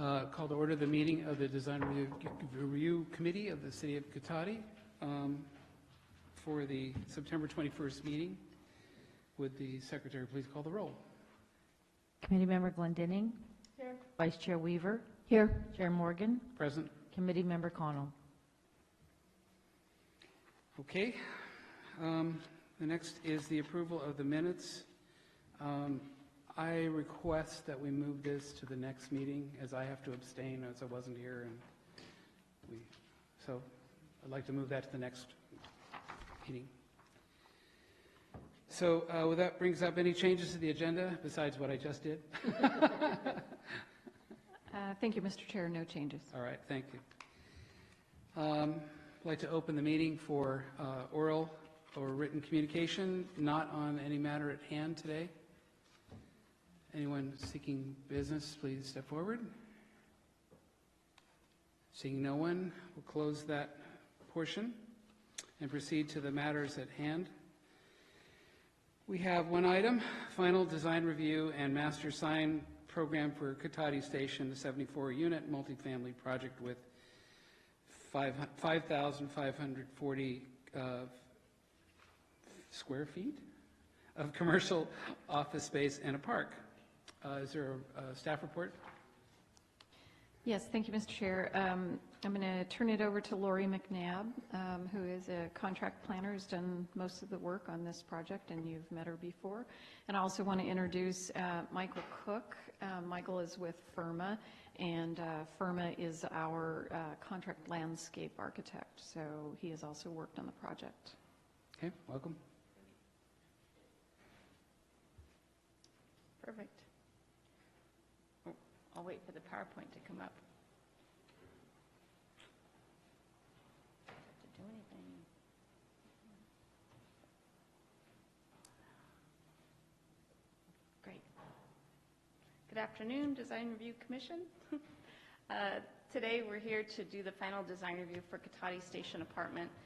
Call to order the meeting of the Design Review Committee of the City of Cotati for the September 21st meeting. Would the Secretary please call the roll? Committee Member Glendinning. Here. Vice Chair Weaver. Here. Chair Morgan. Present. Committee Member Connell. Okay. The next is the approval of the minutes. I request that we move this to the next meeting, as I have to abstain as I wasn't here, and so I'd like to move that to the next meeting. So that brings up any changes to the agenda besides what I just did? Thank you, Mr. Chair. No changes. All right, thank you. I'd like to open the meeting for oral or written communication, not on any matter at hand today. Anyone seeking business, please step forward. Seeing no one, we'll close that portion and proceed to the matters at hand. We have one item, final design review and master sign program for Cotati Station, the 74-unit multifamily project with 5,540 square feet of commercial office space and a park. Is there a staff report? Yes, thank you, Mr. Chair. I'm going to turn it over to Lori McNabb, who is a contract planner, who's done most of the work on this project, and you've met her before. And I also want to introduce Michael Cook. Michael is with FIRMA, and FIRMA is our contract landscape architect, so he has also worked on the project. Okay, welcome. Perfect. Oh, I'll wait for the PowerPoint to come up. Have to do anything. Great. Good afternoon, Design Review Commission. Today we're here to do the final design review for Cotati Station Apartments.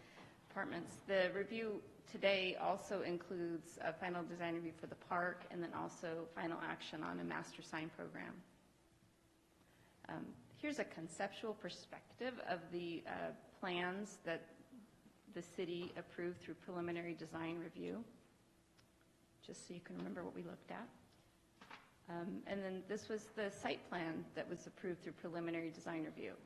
The review today also includes a final design review for the park and then also final action on a master sign program. Here's a conceptual perspective of the plans that the city approved through preliminary design review, just so you can remember what we looked at. And then this was the site plan that was approved through preliminary design review.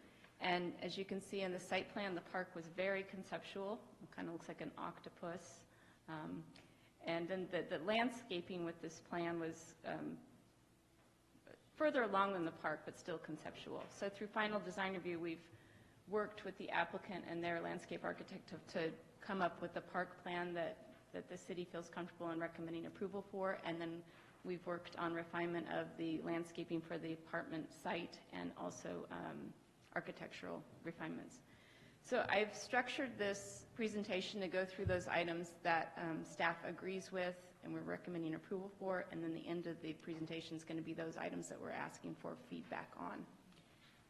And as you can see in the site plan, the park was very conceptual. It kind of looks like an octopus. And then the landscaping with this plan was further along than the park, but still conceptual. So through final design review, we've worked with the applicant and their landscape architect to come up with a park plan that the city feels comfortable in recommending approval for. And then we've worked on refinement of the landscaping for the apartment site and also architectural refinements. So I've structured this presentation to go through those items that staff agrees with and we're recommending approval for, and then the end of the presentation is going to be those items that we're asking for feedback on.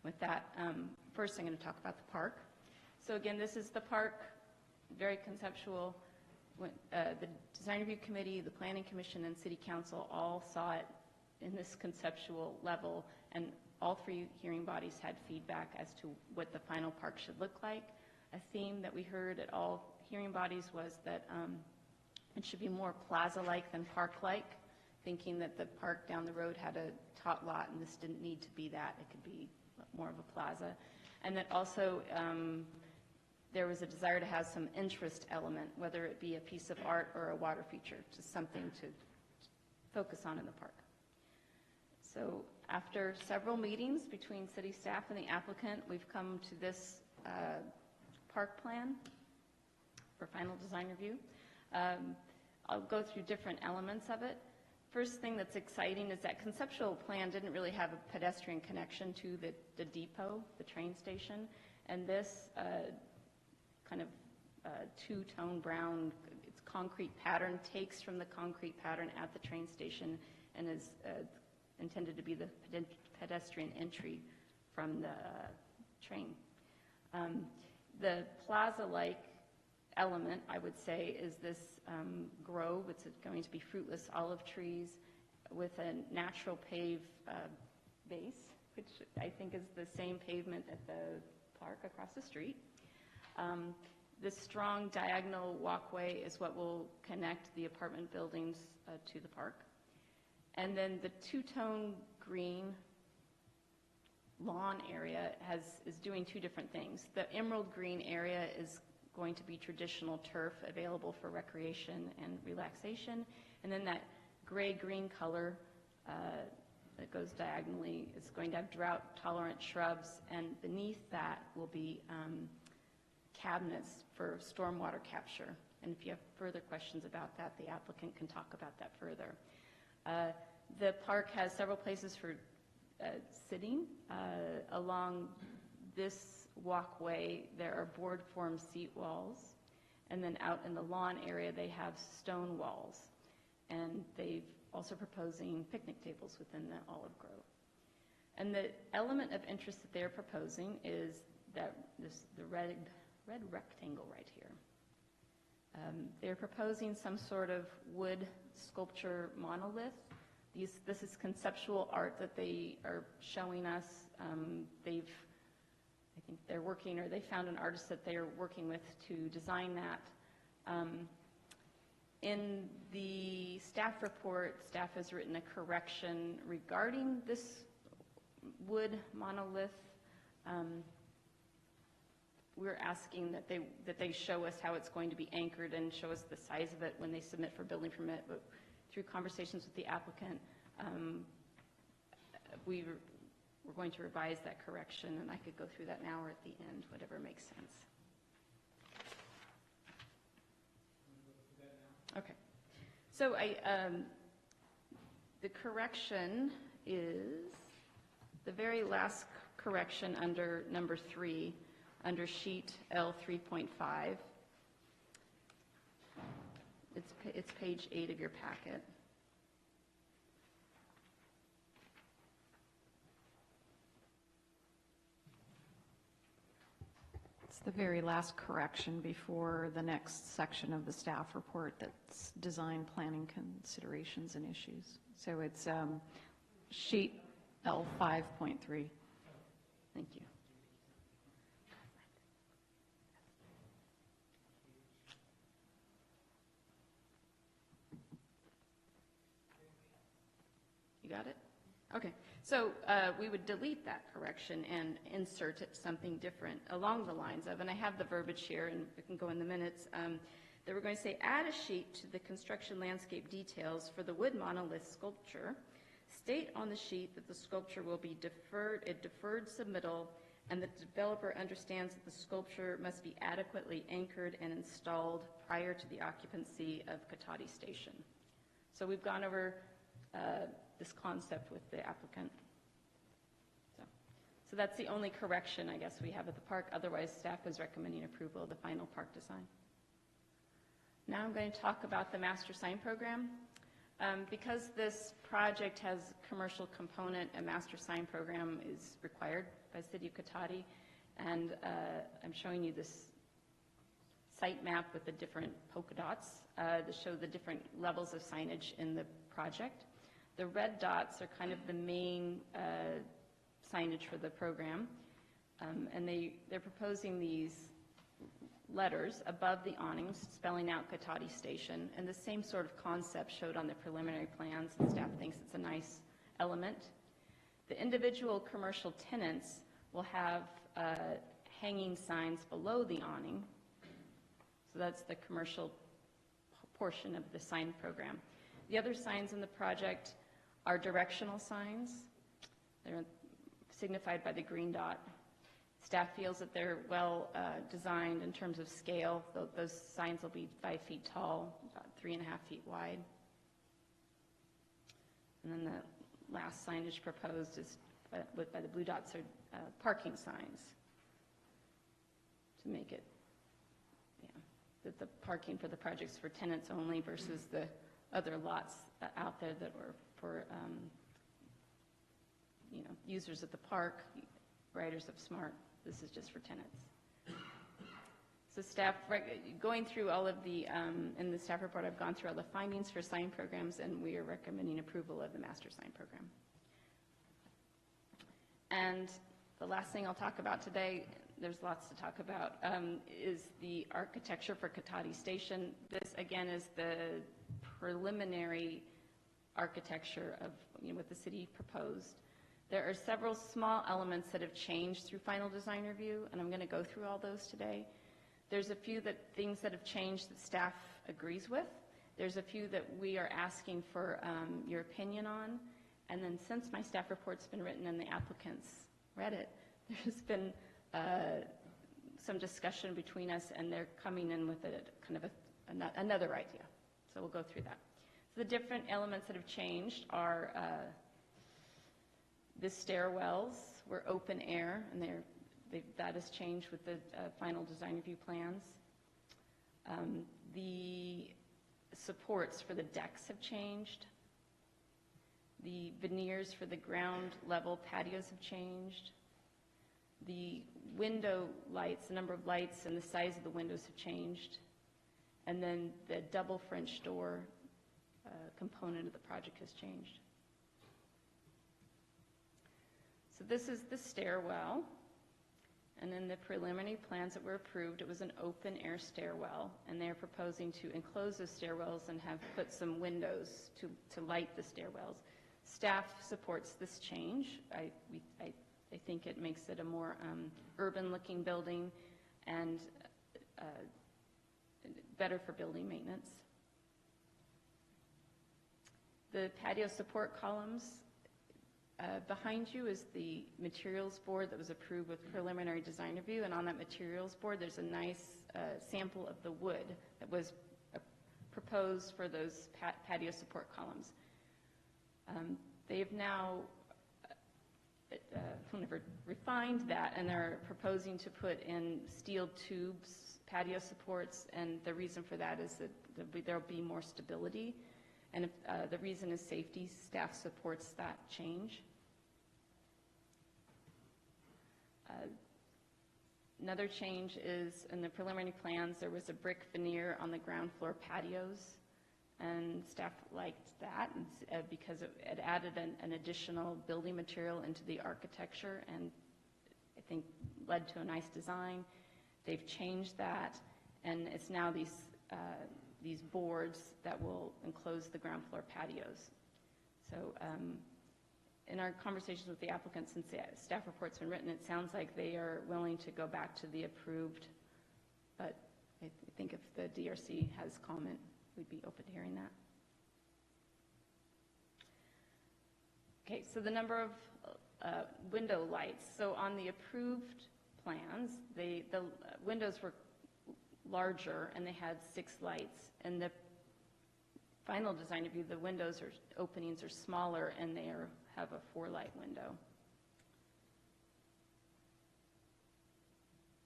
With that, first I'm going to talk about the park. So again, this is the park, very conceptual. The Design Review Committee, the Planning Commission, and City Council all saw it in this conceptual level, and all three hearing bodies had feedback as to what the final park should look like. A theme that we heard at all hearing bodies was that it should be more plaza-like than park-like, thinking that the park down the road had a tot lot and this didn't need to be that. It could be more of a plaza. And that also there was a desire to have some interest element, whether it be a piece of art or a water feature, just something to focus on in the park. So after several meetings between city staff and the applicant, we've come to this park plan for final design review. I'll go through different elements of it. First thing that's exciting is that conceptual plan didn't really have a pedestrian connection to the depot, the train station, and this kind of two-tone brown, it's concrete pattern, takes from the concrete pattern at the train station and is intended to be the pedestrian entry from the train. The plaza-like element, I would say, is this grove. It's going to be fruitless olive trees with a natural pave base, which I think is the same pavement at the park across the street. This strong diagonal walkway is what will connect the apartment buildings to the park. And then the two-tone green lawn area is doing two different things. The emerald green area is going to be traditional turf available for recreation and relaxation. And then that gray-green color that goes diagonally is going to have drought-tolerant shrubs, and beneath that will be cabinets for stormwater capture. And if you have further questions about that, the applicant can talk about that further. The park has several places for sitting. Along this walkway, there are board form seat walls. And then out in the lawn area, they have stone walls. And they've also proposing picnic tables within the olive grove. And the element of interest that they're proposing is that the red rectangle right here. They're proposing some sort of wood sculpture monolith. This is conceptual art that they are showing us. I think they're working, or they found an artist that they are working with to design that. In the staff report, staff has written a correction regarding this wood monolith. We're asking that they show us how it's going to be anchored and show us the size of it when they submit for building permit. But through conversations with the applicant, we're going to revise that correction, and I could go through that now or at the end, whatever makes sense. Okay. So the correction is the very last correction under number 3, under sheet L 3.5. It's page 8 of your packet. It's the very last correction before the next section of the staff report that's design planning considerations and issues. So it's sheet L 5.3. Thank you. You got it? Okay. So we would delete that correction and insert something different along the lines of, and I have the verbiage here, and we can go in the minutes, that we're going to say, add a sheet to the construction landscape details for the wood monolith sculpture. State on the sheet that the sculpture will be a deferred submittal, and the developer understands that the sculpture must be adequately anchored and installed prior to the occupancy of Cotati Station. So we've gone over this concept with the applicant. So that's the only correction, I guess, we have at the park. Otherwise, staff is recommending approval of the final park design. Now I'm going to talk about the master sign program. Because this project has commercial component, a master sign program is required by the City of Cotati, and I'm showing you this site map with the different polka dots to show the different levels of signage in the project. The red dots are kind of the main signage for the program, and they're proposing these letters above the awnings spelling out Cotati Station, and the same sort of concept showed on the preliminary plans, and staff thinks it's a nice element. The individual commercial tenants will have hanging signs below the awning, so that's the commercial portion of the sign program. The other signs in the project are directional signs. They're signified by the green dot. Staff feels that they're well designed in terms of scale. Those signs will be 5 feet tall, about 3.5 feet wide. And then the last signage proposed is by the blue dots are parking signs to make it, that the parking for the project's for tenants only versus the other lots out there that were for users at the park, riders of SMART. This is just for tenants. So staff, going through all of the, in the staff report, I've gone through all the findings for sign programs, and we are recommending approval of the master sign program. And the last thing I'll talk about today, there's lots to talk about, is the architecture for Katati Station. This, again, is the preliminary architecture of what the city proposed. There are several small elements that have changed through final design review, and I'm going to go through all those today. There's a few things that have changed that staff agrees with. There's a few that we are asking for your opinion on. And then since my staff report's been written and the applicants read it, there's been some discussion between us, and they're coming in with another idea. So we'll go through that. So the different elements that have changed are the stairwells were open air, and that has changed with the final design review plans. The supports for the decks have changed. The veneers for the ground level patios have changed. The window lights, the number of lights and the size of the windows have changed. And then the double French door component of the project has changed. So this is the stairwell. And in the preliminary plans that were approved, it was an open air stairwell, and they're proposing to enclose those stairwells and have put some windows to light the stairwells. Staff supports this change. I think it makes it a more urban-looking building and better for building maintenance. The patio support columns, behind you is the materials board that was approved with preliminary design review, and on that materials board there's a nice sample of the wood that was proposed for those patio support columns. They've now refined that, and they're proposing to put in steel tubes patio supports, and the reason for that is that there'll be more stability, and if, the reason is safety. Staff supports that change. Another change is in the preliminary plans there was a brick veneer on the ground floor patios, and staff liked that because it added an additional building material into the architecture, and I think led to a nice design. They've changed that, and it's now these boards that will enclose the ground floor patios. So in our conversations with the applicants, since the staff report's been written, it sounds like they are willing to go back to the approved, but I think if the DRC has comment, we'd be open to hearing that. Okay, so the number of window lights. So on the approved plans, the windows were larger and they had 6 lights. In the final design review, the windows or openings are smaller and they have a 4-light window.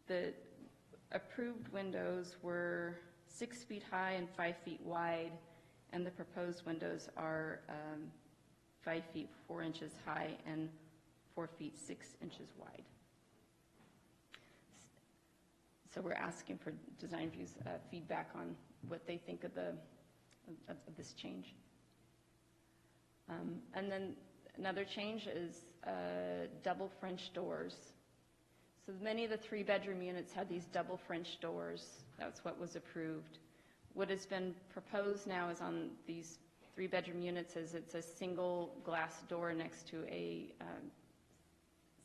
The approved windows were 6 feet high and 5 feet wide, and the proposed windows are 5 feet 4 inches high and 4 feet 6 inches wide. So we're asking for design reviews feedback on what they think of this change. And then another change is double French doors. So many of the 3-bedroom units had these double French doors. That's what was approved. What has been proposed now is on these 3-bedroom units is it's a single glass door next to a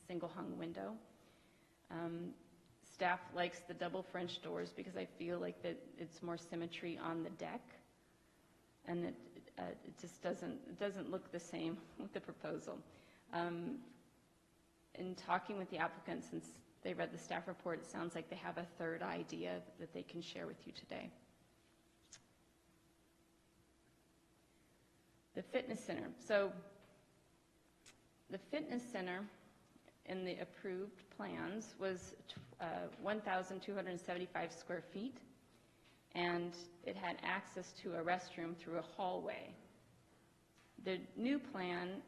single hung window. Staff likes the double French doors because I feel like that it's more symmetry on the deck, and it just doesn't look the same with the proposal. In talking with the applicants, since they read the staff report, it sounds like they have a third idea that they can share with you today. The fitness center. So the fitness center in the approved plans was 1,275 square feet, and it had access to a restroom through a hallway. The new plan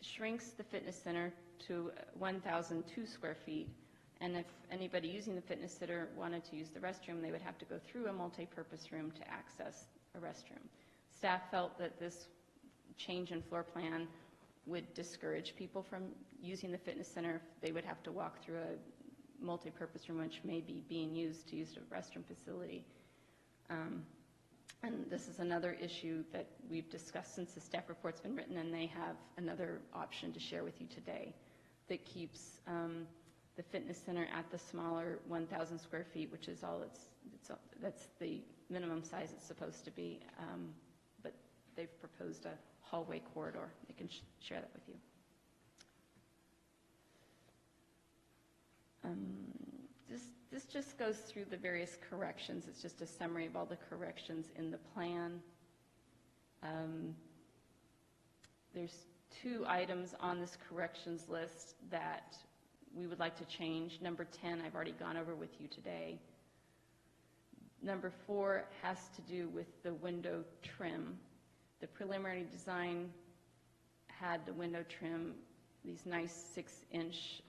shrinks the fitness center to 1,002 square feet, and if anybody using the fitness center wanted to use the restroom, they would have to go through a multi-purpose room to access a restroom. Staff felt that this change in floor plan would discourage people from using the fitness center. They would have to walk through a multi-purpose room, which may be being used to use a restroom facility. And this is another issue that we've discussed since the staff report's been written, and they have another option to share with you today that keeps the fitness center at the smaller 1,000 square feet, which is all that's the minimum size it's supposed to be. But they've proposed a hallway corridor. They can share that with you. This just goes through the various corrections. It's just a summary of all the corrections in the plan. There's 2 items on this corrections list that we would like to change. Number 10, I've already gone over with you today. Number 4 has to do with the window trim. The preliminary design had the window trim, these nice 6-inch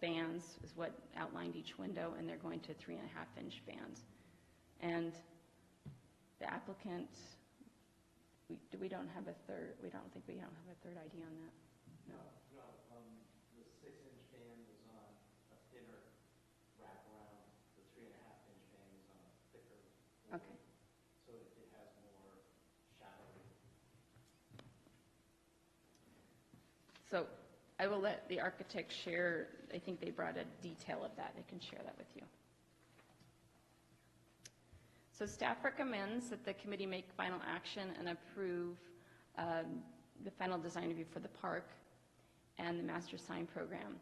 bands is what outlined each window, and they're going to 3.5-inch bands. And the applicant, we don't have a third, we don't think we don't have a third ID on that? No. The 6-inch band is on a thinner wraparound. The 3.5-inch band is on a thicker board. Okay. So it has more shadow. So I will let the architect share. I think they brought a detail of that. They can share that with you. So staff recommends that the committee make final action and approve the final design review for the park and the master sign program,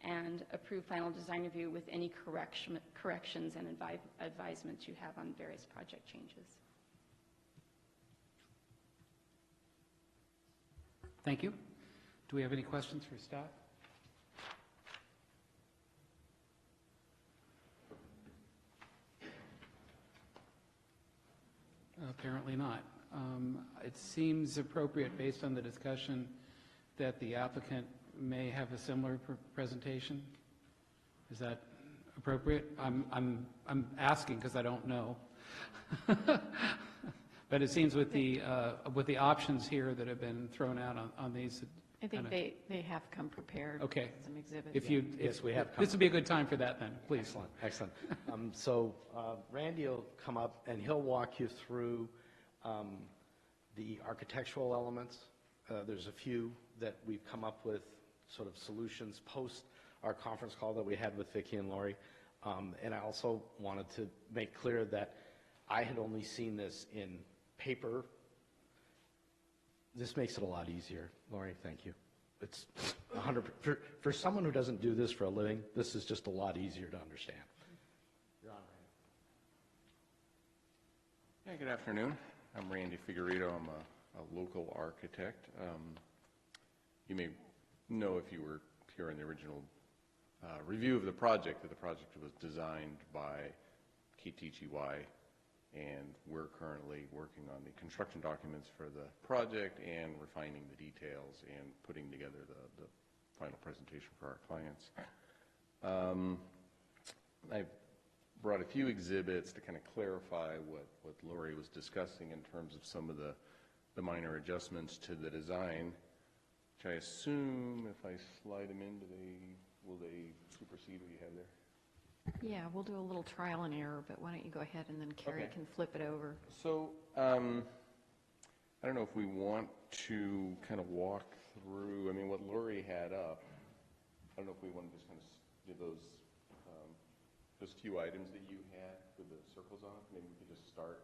and approve final design review with any corrections and advisements you have on various project changes. Thank you. Do we have any questions for staff? Apparently not. It seems appropriate, based on the discussion, that the applicant may have a similar presentation. Is that appropriate? I'm asking because I don't know. But it seems with the options here that have been thrown out on these. I think they have come prepared. Okay. Some exhibits. Yes, we have come. This would be a good time for that then, please. Excellent. So Randy will come up and he'll walk you through the architectural elements. There's a few that we've come up with, sort of solutions post our conference call that we had with Vicki and Lori. And I also wanted to make clear that I had only seen this in paper. This makes it a lot easier. Lori, thank you. It's 100%. For someone who doesn't do this for a living, this is just a lot easier to understand. You're on, Randy. Yeah, good afternoon. I'm Randy Figueredo. I'm a local architect. You may know, if you were here in the original review of the project, that the project was designed by KTGY, and we're currently working on the construction documents for the project and refining the details and putting together the final presentation for our clients. I've brought a few exhibits to kind of clarify what Lori was discussing in terms of some of the minor adjustments to the design, which I assume if I slide them in, will they supersede what you have there? Yeah, we'll do a little trial and error, but why don't you go ahead and then Carrie Okay. can flip it over. So I don't know if we want to kind of walk through, I mean, what Lori had up. I don't know if we want to just kind of do those few items that you had with the circles on. Maybe we could just start.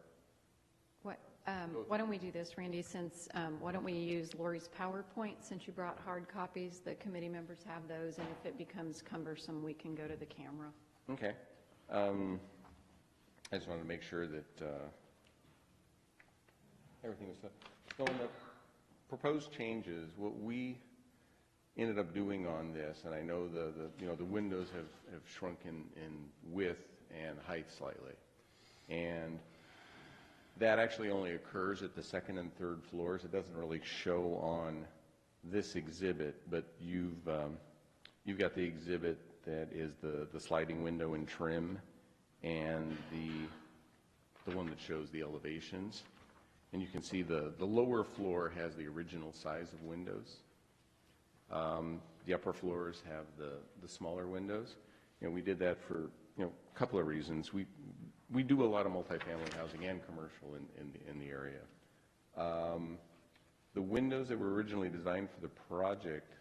Why don't we do this, Randy, since, why don't we use Lori's PowerPoint, since you brought hard copies, the committee members have those, and if it becomes cumbersome, we can go to the camera. Okay. I just wanted to make sure that everything was set. So in the proposed changes, what we ended up doing on this, and I know the windows have shrunk in width and height slightly, and that actually only occurs at the second and third floors. It doesn't really show on this exhibit, but you've got the exhibit that is the sliding window and trim, and the one that shows the elevations. And you can see the lower floor has the original size of windows, The upper floors have the smaller windows. We did that for, a couple of reasons. We do a lot of multifamily housing and commercial in the area. The windows that were originally designed for the project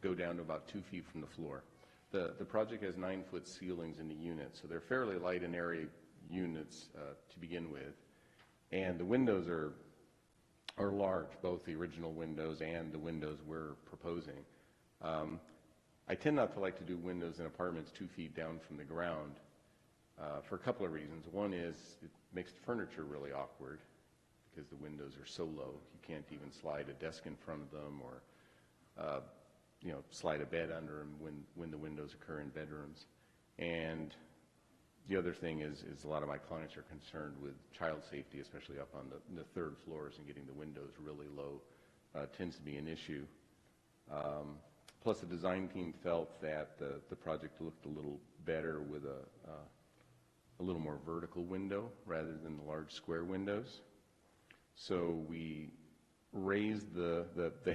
go down to about 2 feet from the floor. The project has 9-foot ceilings in the unit, so they're fairly light and airy units to begin with. And the windows are large, both the original windows and the windows we're proposing. I tend not to like to do windows in apartments 2 feet down from the ground for a couple of reasons. One is it makes the furniture really awkward because the windows are so low. You can't even slide a desk in front of them or slide a bed under them when the windows occur in bedrooms. And the other thing is a lot of my clients are concerned with child safety, especially up on the third floors, and getting the windows really low tends to be an issue. Plus, the design team felt that the project looked a little better with a little more vertical window rather than the large square windows. So we raised the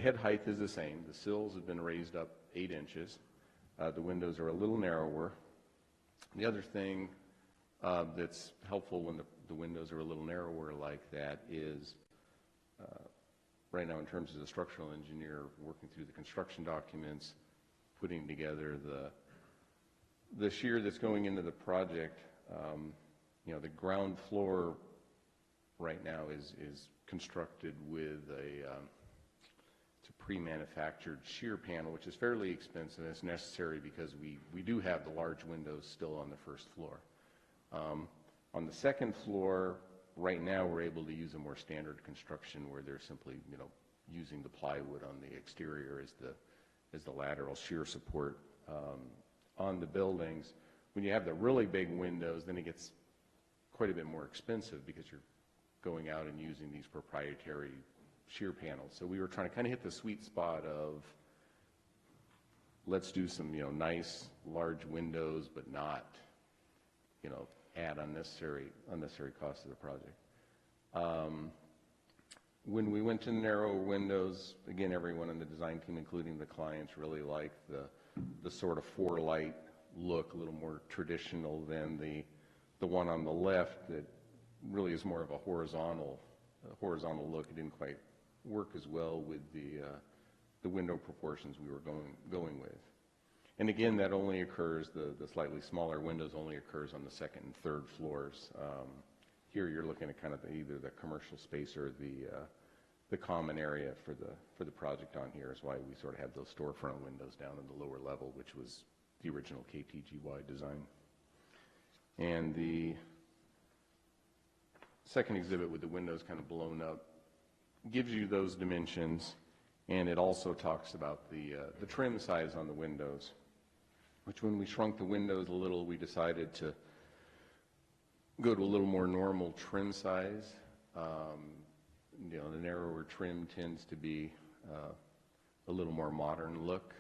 head height is the same. The sills have been raised up 8 inches. The windows are a little narrower. The other thing that's helpful when the windows are a little narrower like that is right now, in terms of the structural engineer working through the construction documents, putting together the shear that's going into the project, the ground floor right now is constructed with it's a pre-manufactured shear panel, which is fairly expensive. It's necessary because we do have the large windows still on the first floor. On the second floor, right now we're able to use a more standard construction where they're simply using the plywood on the exterior as the lateral shear support on the buildings. When you have the really big windows, then it gets quite a bit more expensive because you're going out and using these proprietary shear panels. So we were trying to kind of hit the sweet spot of let's do some nice large windows, but not add unnecessary cost to the project. When we went to narrow windows, again, everyone in the design team, including the clients, really liked the sort of 4-light look, a little more traditional than the one on the left that really is more of a horizontal look. It didn't quite work as well with the window proportions we were going with. And again, that only occurs, the slightly smaller windows only occurs on the second and third floors. Here you're looking at kind of either the commercial space or the common area for the project on here is why we sort of have those storefront windows down in the lower level, which was the original KTGY design. And the second exhibit with the windows kind of blown up gives you those dimensions, and it also talks about the trim size on the windows, which when we shrunk the windows a little, we decided to go to a little more normal trim size. The narrower trim tends to be a little more modern look,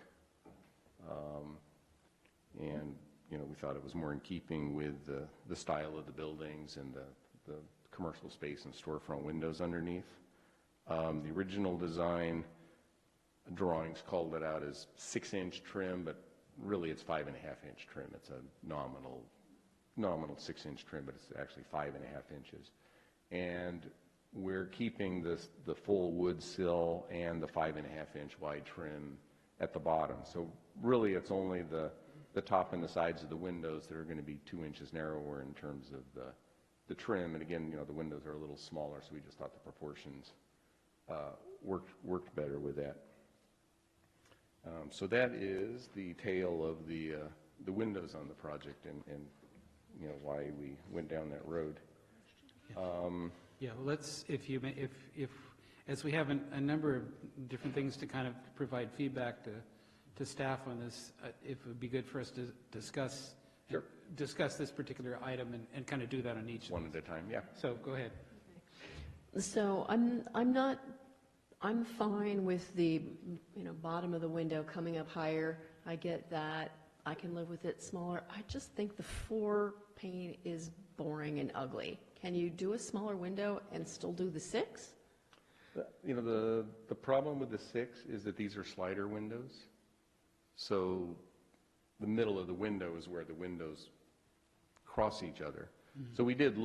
and we thought it was more in keeping with the style of the buildings and the commercial space and storefront windows underneath. The original design drawings called it out as 6-inch trim, but really it's 5.5-inch trim. It's a nominal 6-inch trim, but it's actually 5.5 inches. And we're keeping the full wood sill and the 5.5-inch wide trim at the bottom. So really it's only the top and the sides of the windows that are going to be 2 inches narrower in terms of the trim. And again, the windows are a little smaller, so we just thought the proportions worked better with that. So that is the tale of the windows on the project and why we went down that road. Yeah, well, let's, if as we have a number of different things to kind of provide feedback to staff on this, it would be good for us to discuss this particular item and kind of do that on each. One at a time, yeah. So go ahead. So I'm fine with the bottom of the window coming up higher. I get that. I can live with it smaller. I just think the 4 pane is boring and ugly. Can you do a smaller window and still do the 6? You know, the problem with the 6 is that these are slider windows. So the middle of the window is where the windows cross each other. So we did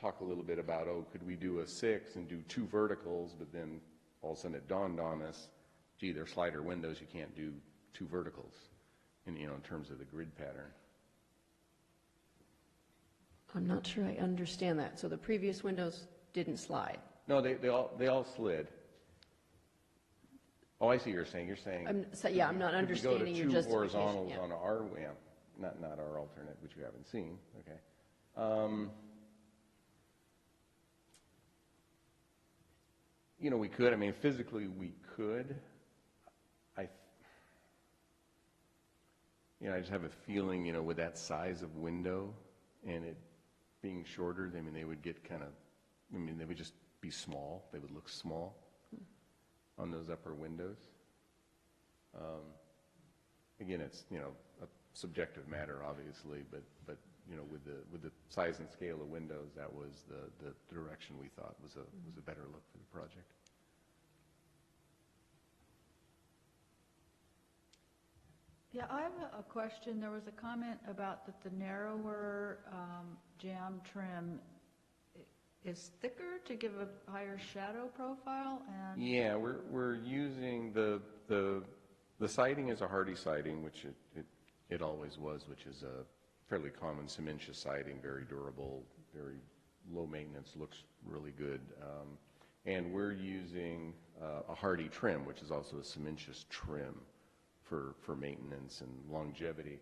talk a little bit about, oh, could we do a 6 and do 2 verticals, but then all of a sudden it dawned on us, gee, they're slider windows, you can't do 2 verticals in terms of the grid pattern. I'm not sure I understand that. So the previous windows didn't slide? No, they all slid. Oh, I see what you're saying. You're saying. I'm not understanding your If you go to 2 justification. horizontals Yeah. on our, not our alternate, which you haven't seen, okay. We could, I mean, physically we could. I just have a feeling, with that size of window and it being shorter, I mean, they would get they would just be small. They would look small on those upper windows. Again, it's, a subjective matter, obviously, but with the size and scale of windows, that was the direction we thought was a better look for the project. Yeah, I have a question. There was a comment about that the narrower jamb trim is thicker to give a higher shadow profile, and Yeah, we're using the siding is a hardy siding, which it always was, which is a fairly common cementitious siding, very durable, very low maintenance, looks really good. And we're using a hardy trim, which is also a cementitious trim for maintenance and longevity.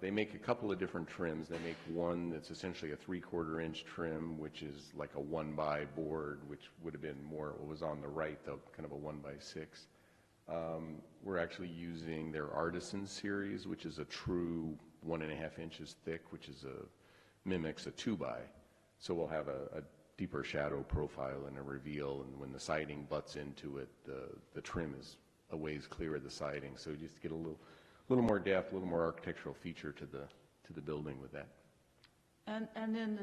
They make a couple of different trims. They make one that's essentially a 3/4 inch trim, which is like a 1x board, which would have been more what was on the right, though, kind of a 1x6. We're actually using their Artisan series, which is a true 1.5 inches thick, which mimics a 2x. So we'll have a deeper shadow profile and a reveal, and when the siding butts into it, the trim is a ways clear of the siding. So you just get a little more depth, a little more architectural feature to the building with that. and then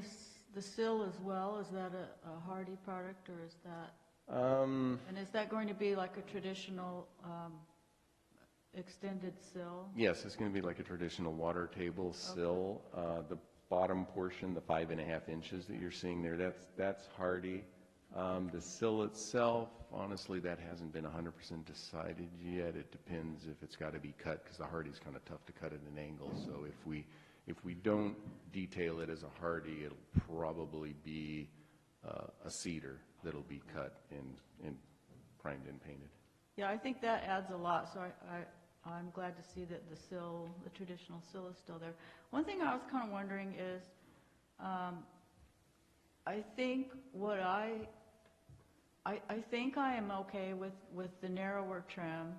the sill as well, is that a hardy product, or is that, and is that going to be like a traditional extended sill? Yes, it's going to be like a traditional water table sill. The bottom portion, the 5.5 inches that you're seeing there, that's hardy. The sill itself, honestly, that hasn't been 100% decided yet. It depends if it's got to be cut, because the hardy's kind of tough to cut at an angle. So if we don't detail it as a hardy, it'll probably be a cedar that'll be cut and primed and painted. Yeah, I think that adds a lot, so I'm glad to see that the traditional sill is still there. One thing I was kind of wondering is, I think I think I am okay with the narrower trim.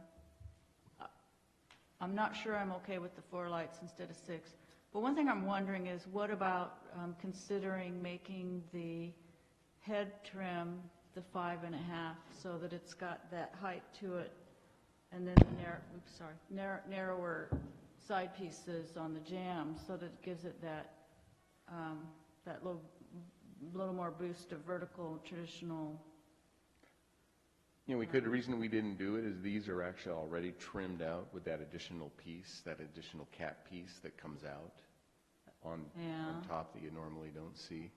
I'm not sure I'm okay with the 4 lights instead of 6. But one thing I'm wondering is, what about considering making the head trim the 5.5, so that it's got that height to it, and then the narrower side pieces on the jamb, so that it gives it that little more boost of vertical traditional. We could. The reason we didn't do it is these are actually already trimmed out with that additional piece, that additional cap piece that comes out on top that you normally don't see.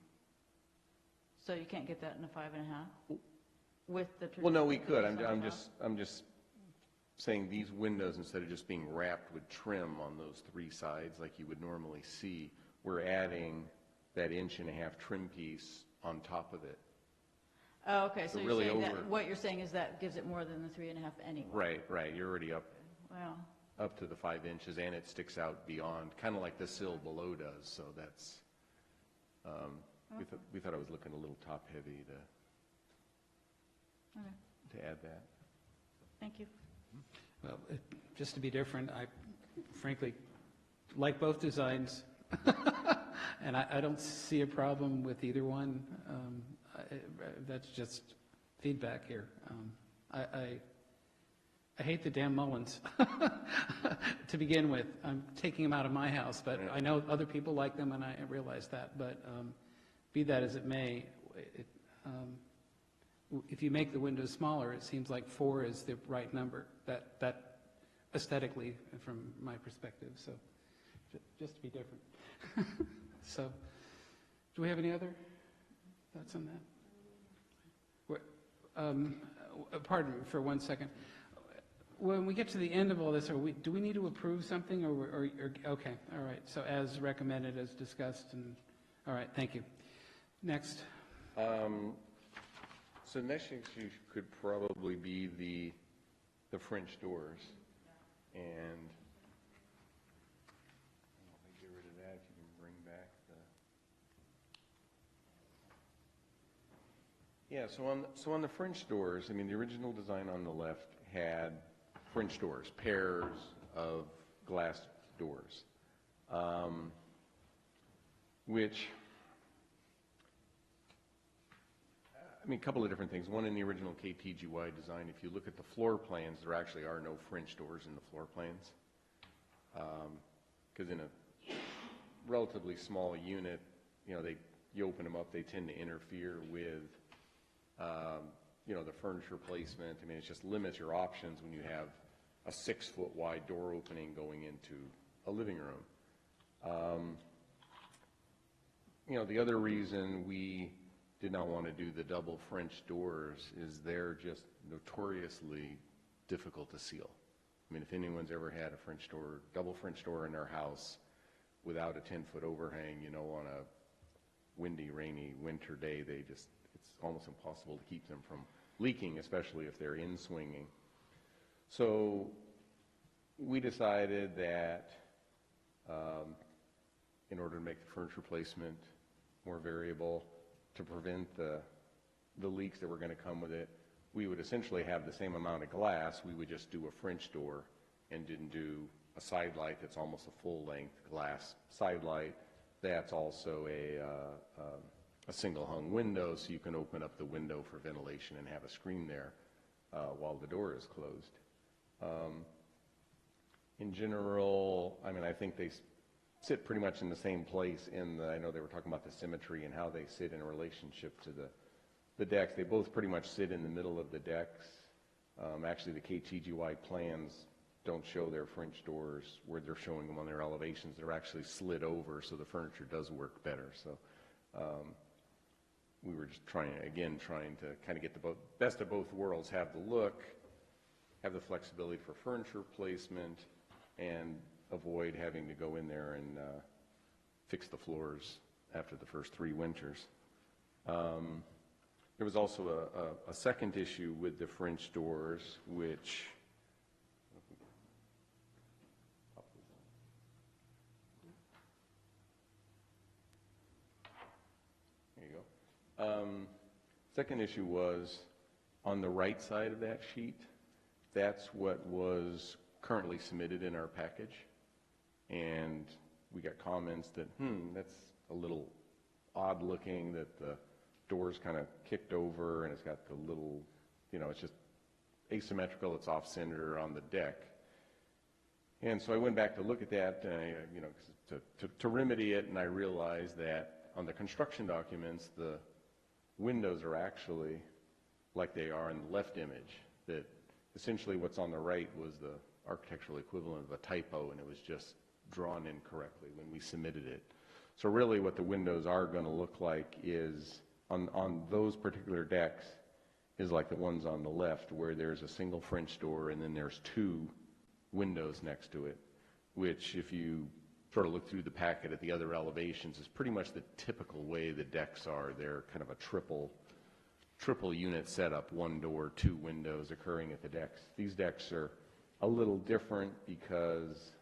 So you can't get that in a 5.5 with the traditional. Well, no, we could. I'm just saying these windows, instead of just being wrapped with trim on those 3 sides like you would normally see, we're adding that 1.5 inch trim piece on top of it. Oh, okay, so you're really saying that, over- what you're saying is that gives it more than the 3.5 anyway? Right. You're already up Wow. to the 5 inches, and it sticks out beyond, kind of like the sill below does. So that's, we thought it was looking a little top-heavy to add that. Thank you. Well, just to be different, I frankly like both designs, and I don't see a problem with either one. That's just feedback here. I hate the damn Mullins to begin with. I'm taking them out of my house, but I know other people like them, and I realize that. But be that as it may, if you make the windows smaller, it seems like 4 is the right number, that aesthetically, from my perspective, so, just to be different. So, do we have any other thoughts on that? Pardon me for 1 second. When we get to the end of all this, do we need to approve something, or, okay, all right, so as recommended, as discussed, and, all right, thank you. Next. So next issue could probably be the French doors, and let me get rid of that if you can bring back the. Yeah, so on the French doors, I mean, the original design on the left had French doors, pairs of glass doors, which, I mean, a couple of different things. One, in the original KTGY design, if you look at the floor plans, there actually are no French doors in the floor plans. Because in a relatively small unit, you know, you open them up, they tend to interfere with, you know, the furniture placement. I mean, it just limits your options when you have a 6-foot wide door opening going into a living room. You know, the other reason we did not want to do the double French doors is they're just notoriously difficult to seal. I mean, if anyone's ever had a French door, double French door in their house without a 10-foot overhang, you know, on a windy, rainy winter day, it's almost impossible to keep them from leaking, especially if they're in swinging. So we decided that in order to make the furniture placement more variable, to prevent the leaks that were going to come with it, we would essentially have the same amount of glass. We would just do a French door and didn't do a side light that's almost a full-length glass side light. That's also a single-hung window, so you can open up the window for ventilation and have a screen there while the door is closed. In general, I mean, I think they sit pretty much in the same place I know they were talking about the symmetry and how they sit in relationship to the decks. They both pretty much sit in the middle of the decks. Actually, the KTGY plans don't show their French doors where they're showing them on their elevations. They're actually slid over, so the furniture does work better. So we were just trying to kind of get the best of both worlds, have the look, have the flexibility for furniture placement, and avoid having to go in there and fix the floors after the first 3 winters. There was also a second issue with the French doors, which there you go. Second issue was on the right side of that sheet. That's what was currently submitted in our package. And we got comments that, that's a little odd looking, that the door's kind of kicked over and it's got the little, you know, it's just asymmetrical, it's off center on the deck. And so I went back to look at that, you know, to remedy it, and I realized that on the construction documents, the windows are actually like they are in the left image, that essentially what's on the right was the architectural equivalent of a typo, and it was just drawn incorrectly when we submitted it. So really what the windows are going to look like is, on those particular decks, is like the ones on the left, where there's a single French door and then there's 2 windows next to it, which if you sort of look through the packet at the other elevations is pretty much the typical way the decks are. They're kind of a triple unit setup, 1 door, 2 windows occurring at the decks. These decks are a little different because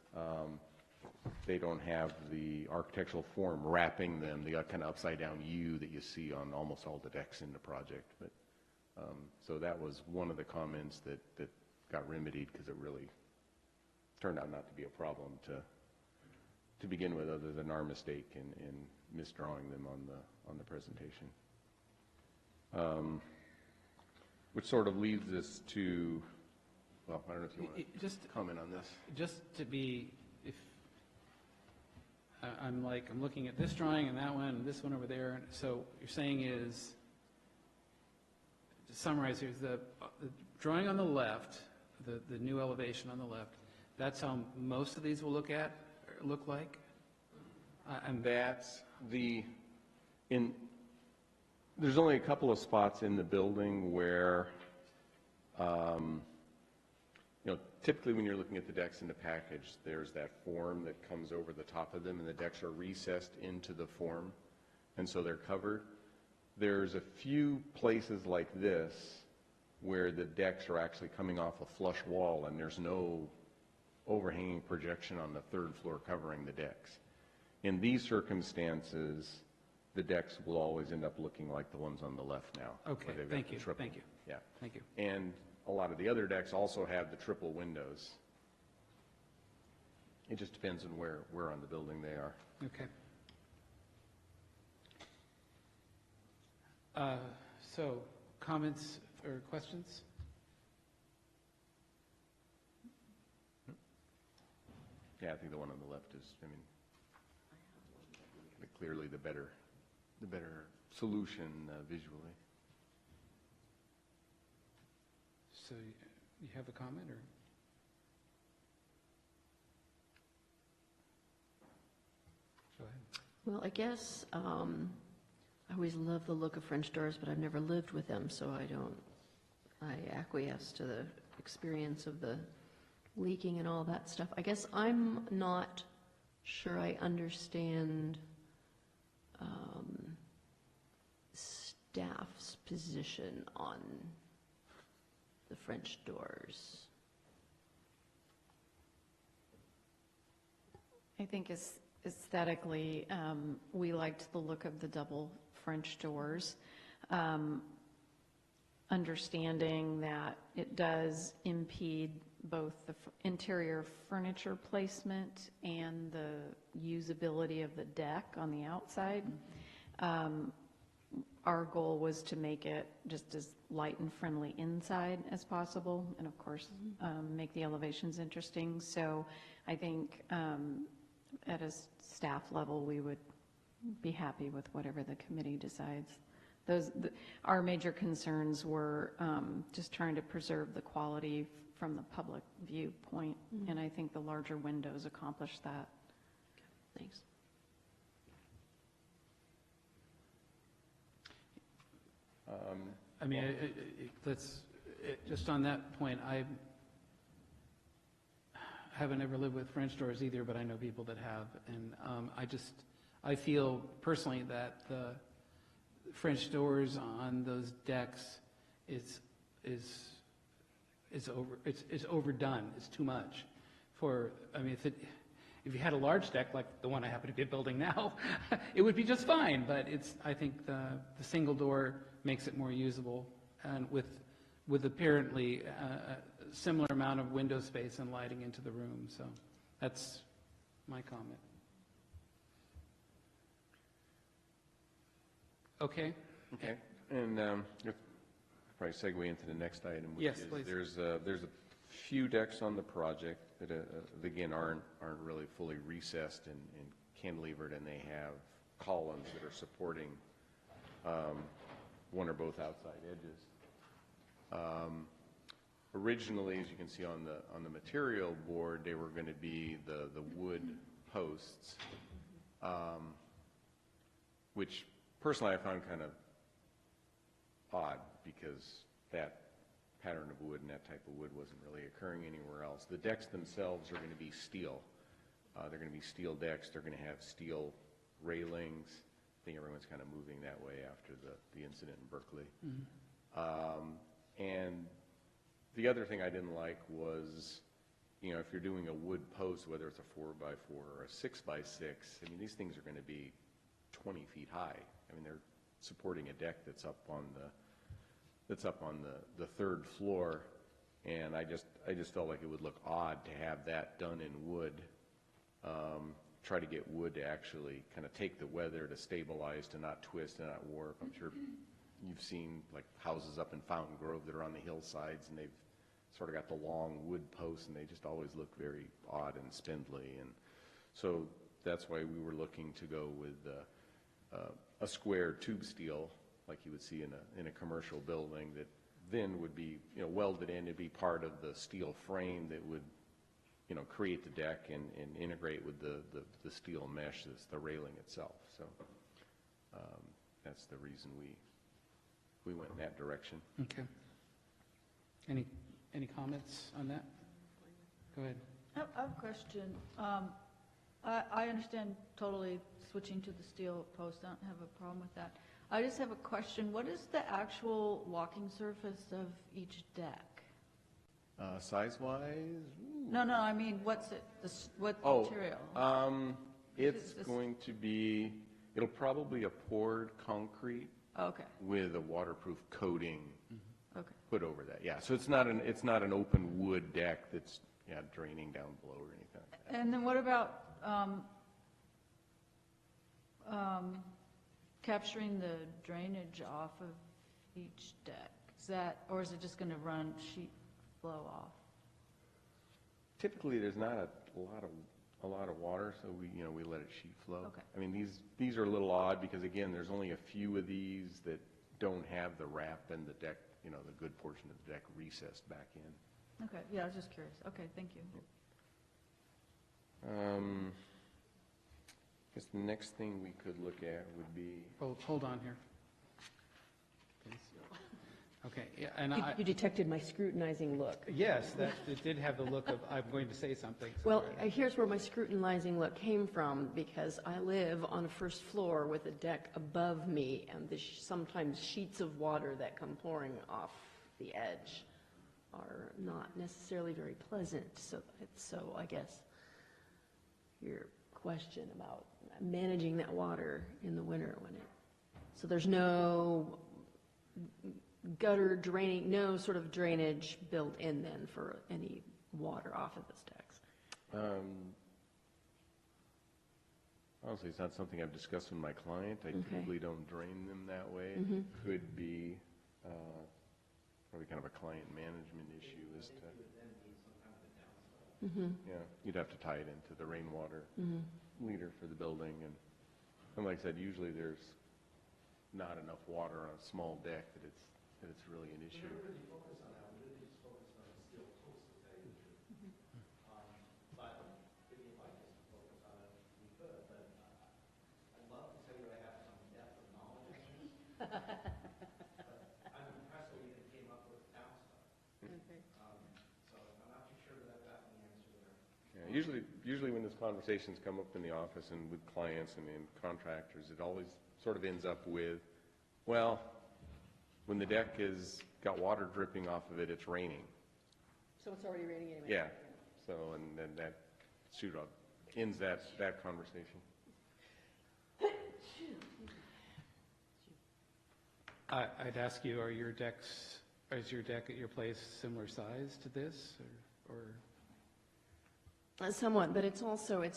they don't have the architectural form wrapping them, the kind of upside down U that you see on almost all the decks in the project. But so that was one of the comments that got remedied, because it really turned out not to be a problem to begin with, other than our mistake in misdrawing them on the presentation. Which sort of leads us to, well, I don't know if you want to comment on this. Just to be, if I'm looking at this drawing and that one and this one over there, and so you're saying is, summarize here, the drawing on the left, the new elevation on the left, that's how most of these will look like? That's there's only a couple of spots in the building where, typically when you're looking at the decks in the package, there's that form that comes over the top of them, and the decks are recessed into the form, and so they're covered. There's a few places like this where the decks are actually coming off a flush wall, and there's no overhanging projection on the third floor covering the decks. In these circumstances, the decks will always end up looking like the ones on the left now. Okay, where they've got thank the you, triple. thank you. Yeah. Thank you. And a lot of the other decks also have the triple windows. It just depends on where on the building they are. Okay. So, comments or questions? Yeah, I think the one on the left is, clearly the better solution visually. So, you have a comment, or? Go ahead. Well, I guess, I always love the look of French doors, but I've never lived with them, so I acquiesce to the experience of the leaking and all that stuff. I guess I'm not sure I understand staff's position on the French doors. I think aesthetically, we liked the look of the double French doors. Understanding that it does impede both the interior furniture placement and the usability of the deck on the outside. Our goal was to make it just as light and friendly inside as possible, and of course, make the elevations interesting. So I think at a staff level, we would be happy with whatever the committee decides. Our major concerns were just trying to preserve the quality from the public viewpoint, and I think the larger windows accomplish that. Thanks. Just on that point, I haven't ever lived with French doors either, but I know people that have, and I feel personally that the French doors on those decks is overdone. It's too much. If you had a large deck like the one I happen to be building now, it would be just fine. But I think the single door makes it more usable, and with apparently a similar amount of window space and lighting into the room. So that's my comment. Okay. Okay, and probably segue into the next item, which Yes, is please. there's a few decks on the project that again aren't really fully recessed and cantilevered, and they have columns that are supporting one or both outside edges. Originally, as you can see on the material board, they were going to be the wood posts, which personally I found kind of odd, because that pattern of wood and that type of wood wasn't really occurring anywhere else. The decks themselves are going to be steel. They're going to be steel decks. They're going to have steel railings. I think everyone's kind of moving that way after the incident in Berkeley. And the other thing I didn't like was, if you're doing a wood post, whether it's a 4x4 or a 6x6, these things are going to be 20 feet high. They're supporting a deck that's up on the third floor, and I just felt like it would look odd to have that done in wood. Try to get wood to actually kind of take the weather, to stabilize, to not twist and not warp. I'm sure you've seen like houses up in Fountain Grove that are on the hillsides, and they've sort of got the long wood posts, and they just always look very odd and spindly. And so that's why we were looking to go with a square tube steel, like you would see in a commercial building, that then would be, welded in, it'd be part of the steel frame that would, create the deck and integrate with the steel mesh that's the railing itself. So that's the reason we went in that direction. Okay. Any comments on that? Go ahead. I have a question. I understand totally switching to the steel post. I don't have a problem with that. I just have a question. What is the actual walking surface of each deck? Size-wise? No, I mean, what's it, what Oh, material? It's This- going to be, it'll probably a poured concrete Okay, with a waterproof coating okay. put over that. Yeah, so it's not an open wood deck that's, draining down below or anything like that. And then what about capturing the drainage off of each deck? Is that, or is it just going to run sheet flow off? Typically, there's not a lot of water, so we let it sheet flow. Okay. I mean, these are a little odd because, again, there's only a few of these that don't have the wrap and the deck, the good portion of the deck recessed back in. Okay, yeah, I was just curious. Okay, thank you. I guess the next thing we could look at would be, Hold on here. Please. Okay, yeah, and You detected my scrutinizing look. yes, it did have the look of, I'm going to say something. so Well, go ahead. here's where my scrutinizing look came from, because I live on a first floor with a deck above me, and the sometimes sheets of water that come pouring off the edge are not necessarily very pleasant. So I guess your question about managing that water in the winter so there's no gutter draining, no sort of drainage built in then for any water off of the decks. honestly, it's not something I've discussed with my client. I typically don't drain them that way. Could be probably kind of a client management issue as to, you'd have to tie it into the rainwater leader for the building. And like I said, usually there's not enough water on a small deck that it's really an issue. Yeah, usually when these conversations come up in the office and with clients and contractors, it always sort of ends up with, well, when the deck has got water dripping off of it, it's raining. So it's already raining anyway? Yeah, so, and then that ends that conversation. I'd ask you, is your deck at your place similar size to this, or? Somewhat, but it's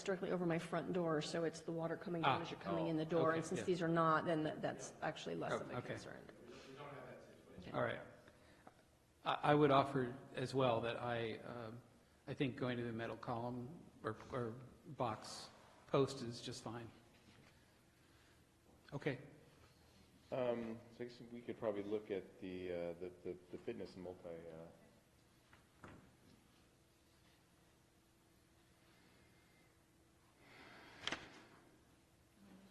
directly over my front door, so it's the water coming down as you're coming in the door. okay, And since yeah. these are not, then that's actually less of a Okay. concern. All right. I would offer as well that I think going to the metal column or box post is just fine. Okay. So I guess we could probably look at the fitness and multi.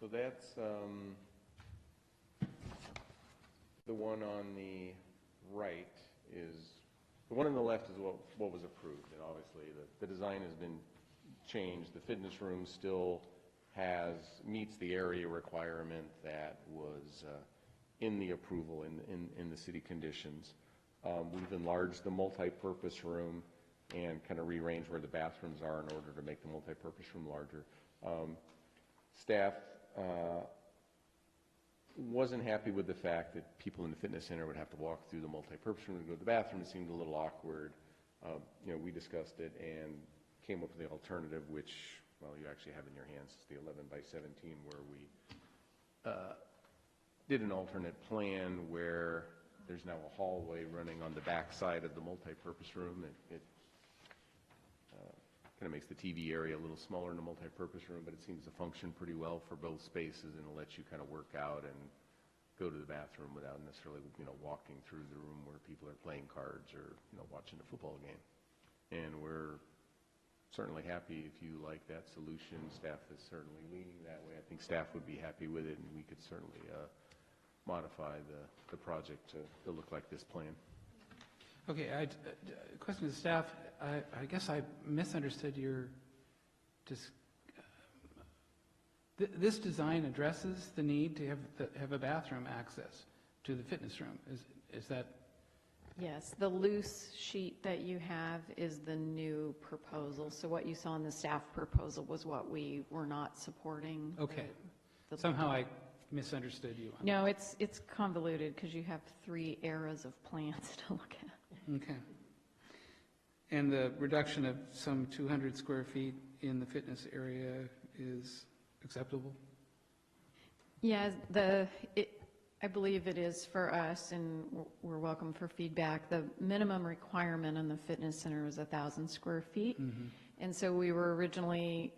So that's the one on the right is, the one on the left is what was approved, and obviously the design has been changed. The fitness room still meets the area requirement that was in the approval in the city conditions. We've enlarged the multi-purpose room and kind of rearranged where the bathrooms are in order to make the multi-purpose room larger. Staff wasn't happy with the fact that people in the fitness center would have to walk through the multi-purpose room to go to the bathroom. It seemed a little awkward. We discussed it and came up with the alternative, which, well, you actually have in your hands, it's the 11 by 17, where we did an alternate plan where there's now a hallway running on the back side of the multi-purpose room. It kind of makes the TV area a little smaller in the multi-purpose room, but it seems to function pretty well for both spaces, and it lets you kind of work out and go to the bathroom without necessarily, walking through the room where people are playing cards or, watching a football game. And we're certainly happy if you like that solution. Staff is certainly leaning that way. I think staff would be happy with it, and we could certainly modify the project to look like this plan. Okay, question to staff. I guess I misunderstood your, this design addresses the need to have a bathroom access to the fitness room. Is that? Yes, the loose sheet that you have is the new proposal. So what you saw in the staff proposal was what we were not supporting. Okay. Somehow I misunderstood you. No, it's convoluted because you have 3 eras of plans to look at. Okay. And the reduction of some 200 square feet in the fitness area is acceptable? Yeah, I believe it is for us, and we're welcome for feedback. The minimum requirement in the fitness center was 1,000 square feet. And so we were originally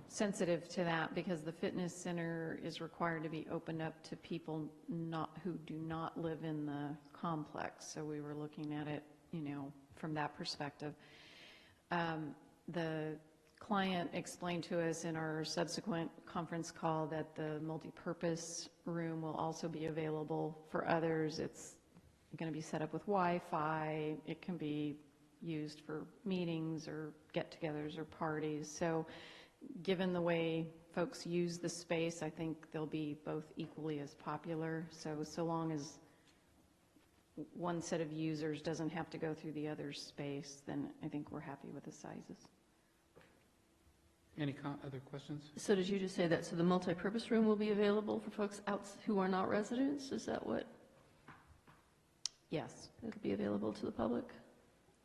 sensitive to that because the fitness center is required to be opened up to people who do not live in the complex. So we were looking at it, from that perspective. The client explained to us in our subsequent conference call that the multipurpose room will also be available for others. It's going to be set up with Wi-Fi. It can be used for meetings or get-togethers or parties. So given the way folks use the space, I think they'll be both equally as popular. So long as one set of users doesn't have to go through the other space, then I think we're happy with the sizes. Any other questions? So did you just say that, so the multipurpose room will be available for folks out who are not residents? Is that what? Yes. It'll be available to the public?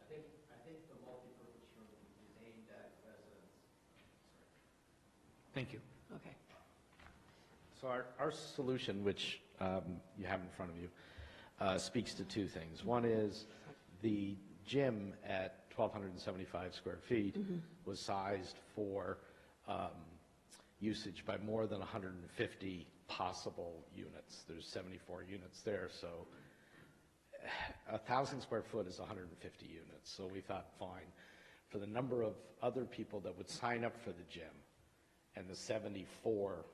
I think the multipurpose room is aimed at residents. Thank you. Okay. So our solution, which you have in front of you, speaks to 2 things. One is the gym at 1,275 square feet was sized for usage by more than 150 possible units. There's 74 units there, so 1,000 square foot is 150 units. So we thought, fine, for the number of other people that would sign up for the gym and the 74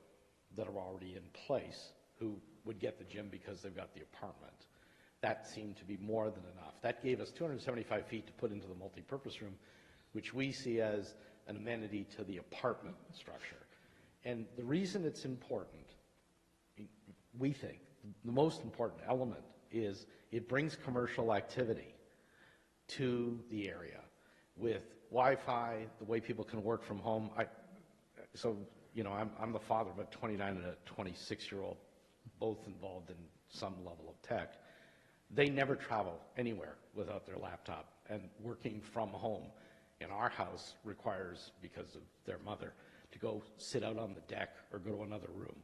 that are already in place who would get the gym because they've got the apartment, that seemed to be more than enough. That gave us 275 feet to put into the multipurpose room, which we see as an amenity to the apartment structure. And the reason it's important, we think, the most important element is it brings commercial activity to the area with Wi-Fi, the way people can work from home. I'm the father of a 29 and a 26-year-old, both involved in some level of tech. They never travel anywhere without their laptop, and working from home in our house requires, because of their mother, to go sit out on the deck or go to another room.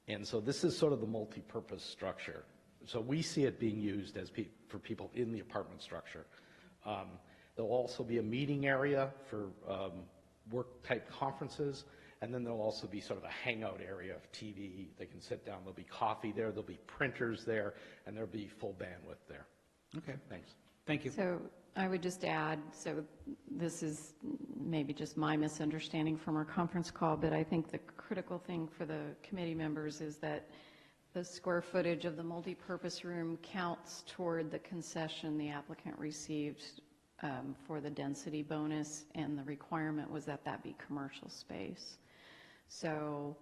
And so this is sort of the multi-purpose structure. So we see it being used as for people in the apartment structure. There'll also be a meeting area for work-type conferences, and then there'll also be sort of a hangout area of TV. They can sit down. There'll be coffee there. There'll be printers there, and there'll be full bandwidth there. Okay. Thanks. Thank you. So I would just add, so this is maybe just my misunderstanding from our conference call, but I think the critical thing for the committee members is that the square footage of the multipurpose room counts toward the concession the applicant received for the density bonus, and the requirement was that that be commercial space. So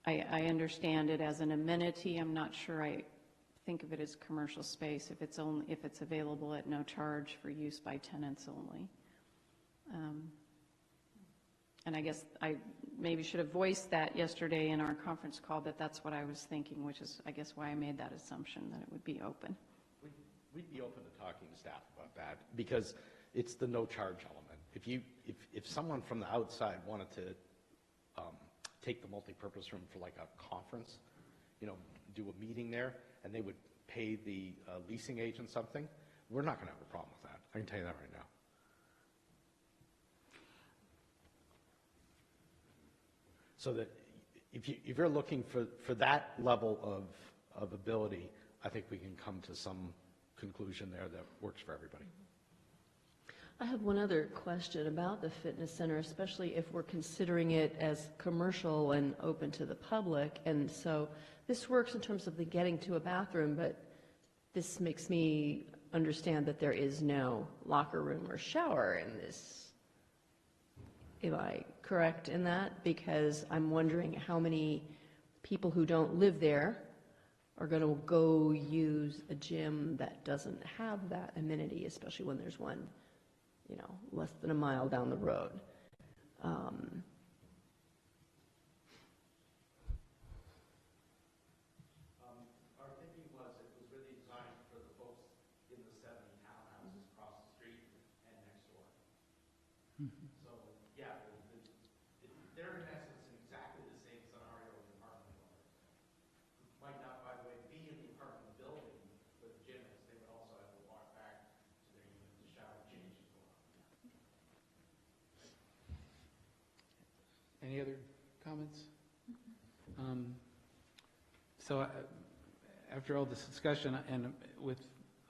I understand it as an amenity. I'm not sure I think of it as commercial space if it's available at no charge for use by tenants only. And I guess I maybe should have voiced that yesterday in our conference call, that that's what I was thinking, which is, I guess, why I made that assumption, that it would be open. We'd be open to talking to staff about that, because it's the no charge element. If someone from the outside wanted to take the multipurpose room for like a conference, do a meeting there, and they would pay the leasing agent something, we're not going to have a problem with that. I can tell you that right now. So that if you're looking for that level of ability, I think we can come to some conclusion there that works for everybody. I have one other question about the fitness center, especially if we're considering it as commercial and open to the public. And so this works in terms of the getting to a bathroom, but this makes me understand that there is no locker room or shower in this. Am I correct in that? Because I'm wondering how many people who don't live there are going to go use a gym that doesn't have that amenity, especially when there's one, you know, less than a mile down the road. Our thinking was it was really designed for the folks in the 7 townhouses across the street and next door. So, yeah, they're in essence in exactly the same scenario as the apartment building. Might not, by the way, be in the apartment building with the gym is. They would also have to walk back to their unit to shower, change, and go on. Any other comments? So after all this discussion, and with,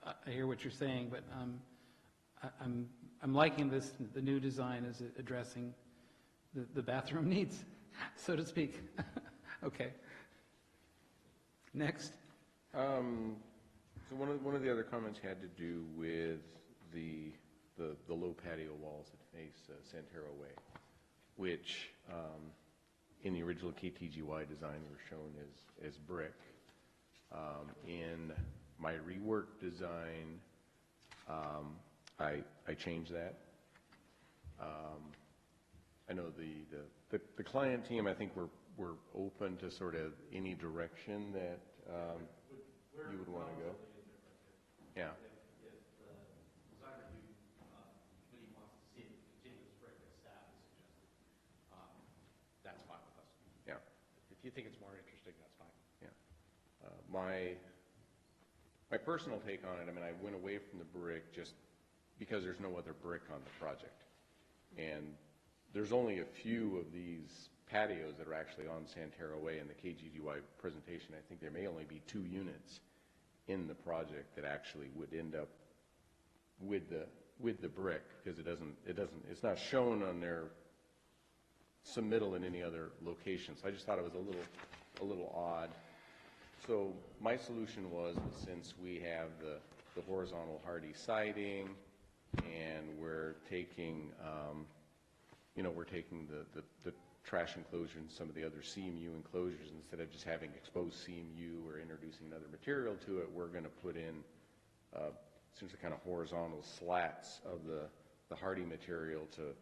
I hear what you're saying, but I'm liking this, the new design is addressing the bathroom needs, so to speak. Okay. Next. So one of the other comments had to do with the low patio walls that face Santero Way, which in the original KTGY design were shown as brick. In my rework design, I changed that. I know the client team, I think we're open to sort of any direction that you would want to go. Yeah. If the design review committee wants to see it continuous brick as staff has suggested, that's fine with us. Yeah. If you think it's more interesting, that's fine. Yeah. My personal take on it, I mean, I went away from the brick just because there's no other brick on the project. And there's only a few of these patios that are actually on Santero Way in the KGGY presentation. I think there may only be 2 units in the project that actually would end up with the brick, because it's not shown on their submittal in any other location. So I just thought it was a little odd. So my solution was, since we have the horizontal hardy siding, and we're taking the trash enclosure and some of the other CMU enclosures, instead of just having exposed CMU or introducing another material to it, we're going to put in essentially kind of horizontal slats of the hardy material to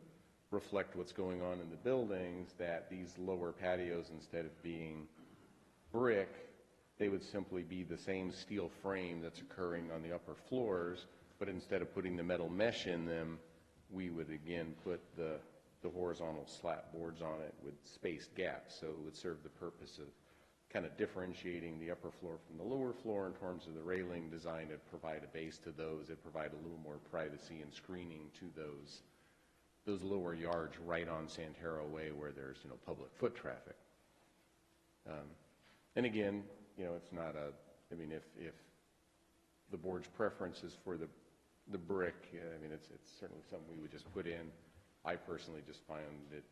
reflect what's going on in the buildings, that these lower patios, instead of being brick, they would simply be the same steel frame that's occurring on the upper floors, but instead of putting the metal mesh in them, we would again put the horizontal slat boards on it with spaced gaps. So it would serve the purpose of kind of differentiating the upper floor from the lower floor in terms of the railing design to provide a base to those, that provide a little more privacy and screening to those lower yards right on Santero Way where there's, public foot traffic. And again, it's not I mean, if the board's preference is for the brick, I mean, it's certainly something we would just put in. I personally just find that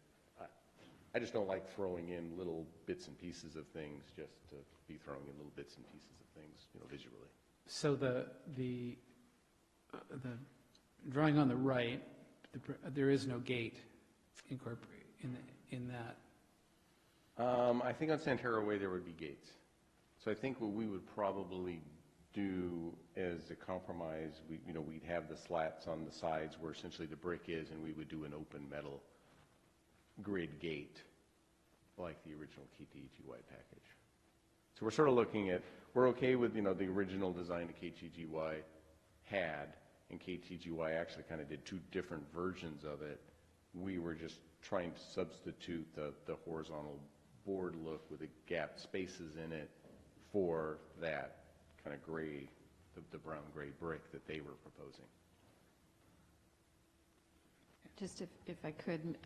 I just don't like throwing in little bits and pieces of things just to be throwing in little bits and pieces of things, visually. So the drawing on the right, there is no gate incorporated in that. I think on Santero Way there would be gates. So I think what we would probably do as a compromise, we'd have the slats on the sides where essentially the brick is, and we would do an open metal grid gate like the original KTGY package. So we're sort of looking at, we're okay with, the original design that KTGY had, and KTGY actually kind of did 2 different versions of it. We were just trying to substitute the horizontal board look with the gap spaces in it for that kind of gray, the brown gray brick that they were proposing. Just if I could,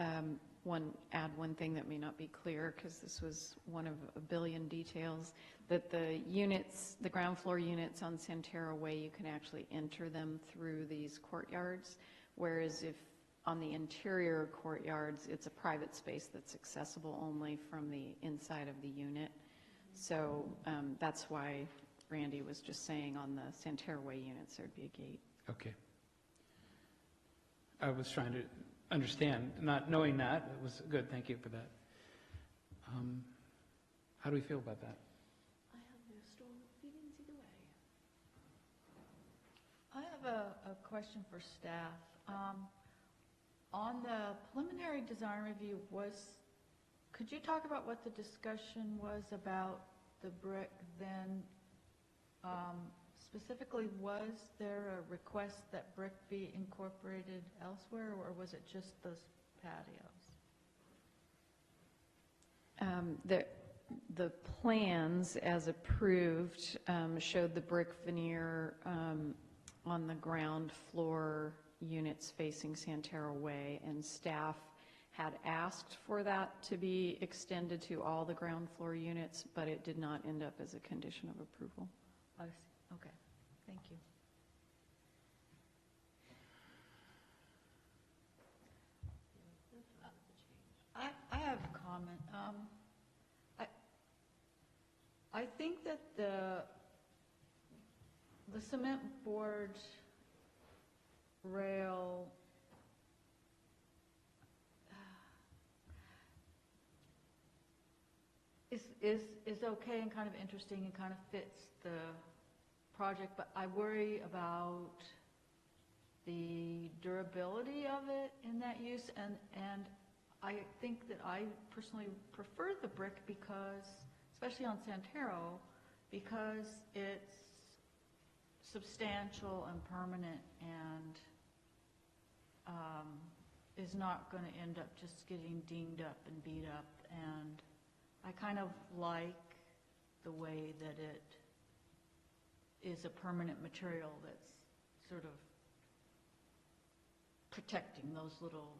add one thing that may not be clear, because this was one of a billion details, that the units, the ground floor units on Santero Way, you can actually enter them through these courtyards, whereas if on the interior courtyards, it's a private space that's accessible only from the inside of the unit. So that's why Randy was just saying on the Santero Way units, there'd be a gate. Okay. I was trying to understand, not knowing that. It was good, thank you for that. How do we feel about that? I have no strong feelings either way. I have a question for staff. On the preliminary design review, could you talk about what the discussion was about the brick then? Specifically, was there a request that brick be incorporated elsewhere, or was it just those patios? The plans, as approved, showed the brick veneer on the ground floor units facing Santero Way, and staff had asked for that to be extended to all the ground floor units, but it did not end up as a condition of approval. I see. Okay, thank you. I have a comment. I think that the cement board rail is okay and kind of interesting and kind of fits the project, but I worry about the durability of it in that use, and I think that I personally prefer the brick because, especially on Santero, because it's substantial and permanent and is not going to end up just getting dinged up and beat up. And I kind of like the way that it is a permanent material that's sort of protecting those little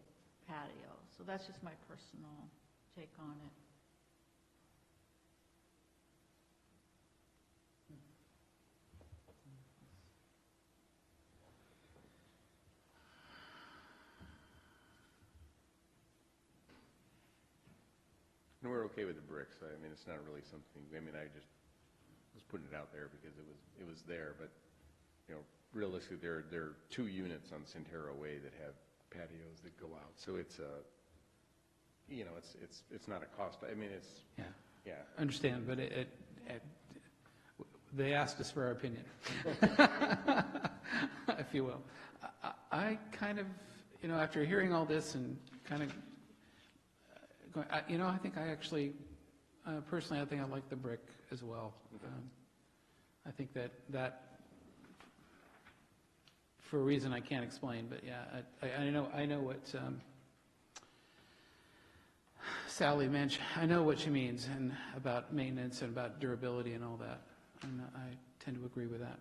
patios. So that's just my personal take on it. And we're okay with the bricks. I mean, it's not really something, I mean, I just was putting it out there because it was there, but, you know, realistically, there are 2 units on Santero Way that have patios that go out. So it's you know, it's not a cost. I mean, it's, Yeah, yeah. understand, but they asked us for our opinion, if you will. I kind of, you know, after hearing all this and kind of, you know, I think I actually, personally, I think I like the brick as well. I think that for a reason I can't explain, but yeah, I know what Sally mentioned. I know what she means and about maintenance and about durability and all that, and I tend to agree with that.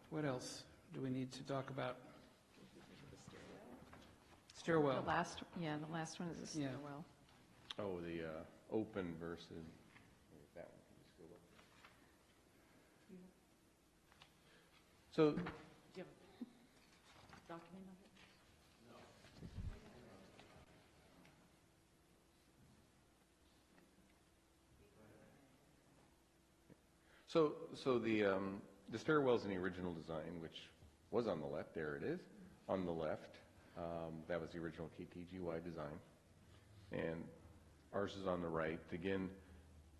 What else do we need to talk about? Stairwell. The last one is a Yeah. stairwell. Oh, the open versus, that one. Can you just go up? So, Document of it? so the stairwell's in the original design, which was on the left. There it is, on the left. That was the original KTGY design. And ours is on the right. Again,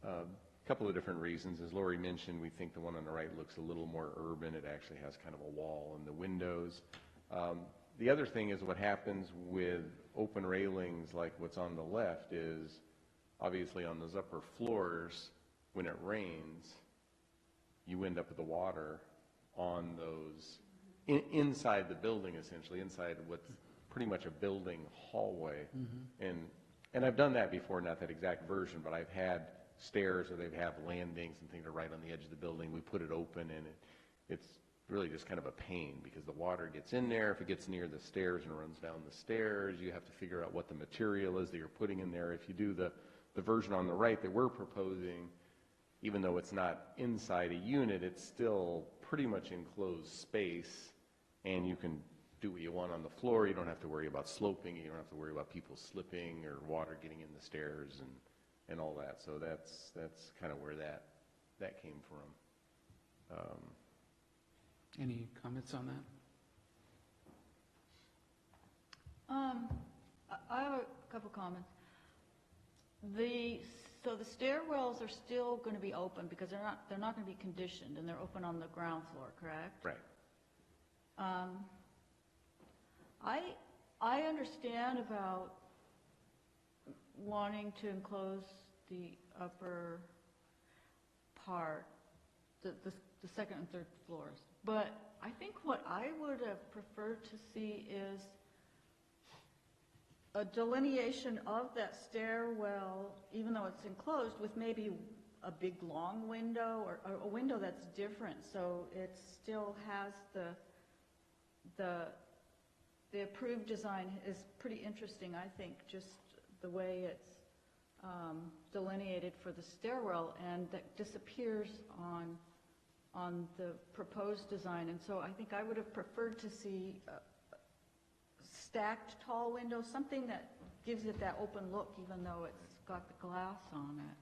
a couple of different reasons. As Lori mentioned, we think the one on the right looks a little more urban. It actually has kind of a wall in the windows. The other thing is what happens with open railings like what's on the left is obviously on those upper floors, when it rains, you end up with the water on those inside the building, essentially, inside what's pretty much a building hallway. And I've done that before, not that exact version, but I've had stairs or they've had landings and things are right on the edge of the building. We put it open and really just kind of a pain, because the water gets in there. If it gets near the stairs and runs down the stairs, you have to figure out what the material is that you're putting in there. If you do the version on the right that we're proposing, even though it's not inside a unit, it's still pretty much enclosed space, and you can do what you want on the floor. You don't have to worry about sloping. You don't have to worry about people slipping or water getting in the stairs and all that. So that's kind of where that came from. Any comments on that? I have a couple comments. So the stairwells are still going to be open because they're not going to be conditioned, and they're open on the ground floor, correct? Right. I understand about wanting to enclose the upper part, the second and third floors. But I think what I would have preferred to see is a delineation of that stairwell, even though it's enclosed, with maybe a big long window or a window that's different, so it still has the approved design is pretty interesting, I think, just the way it's delineated for the stairwell, and that disappears on the proposed design. And so I think I would have preferred to see stacked tall windows, something that gives it that open look, even though it's got the glass on it.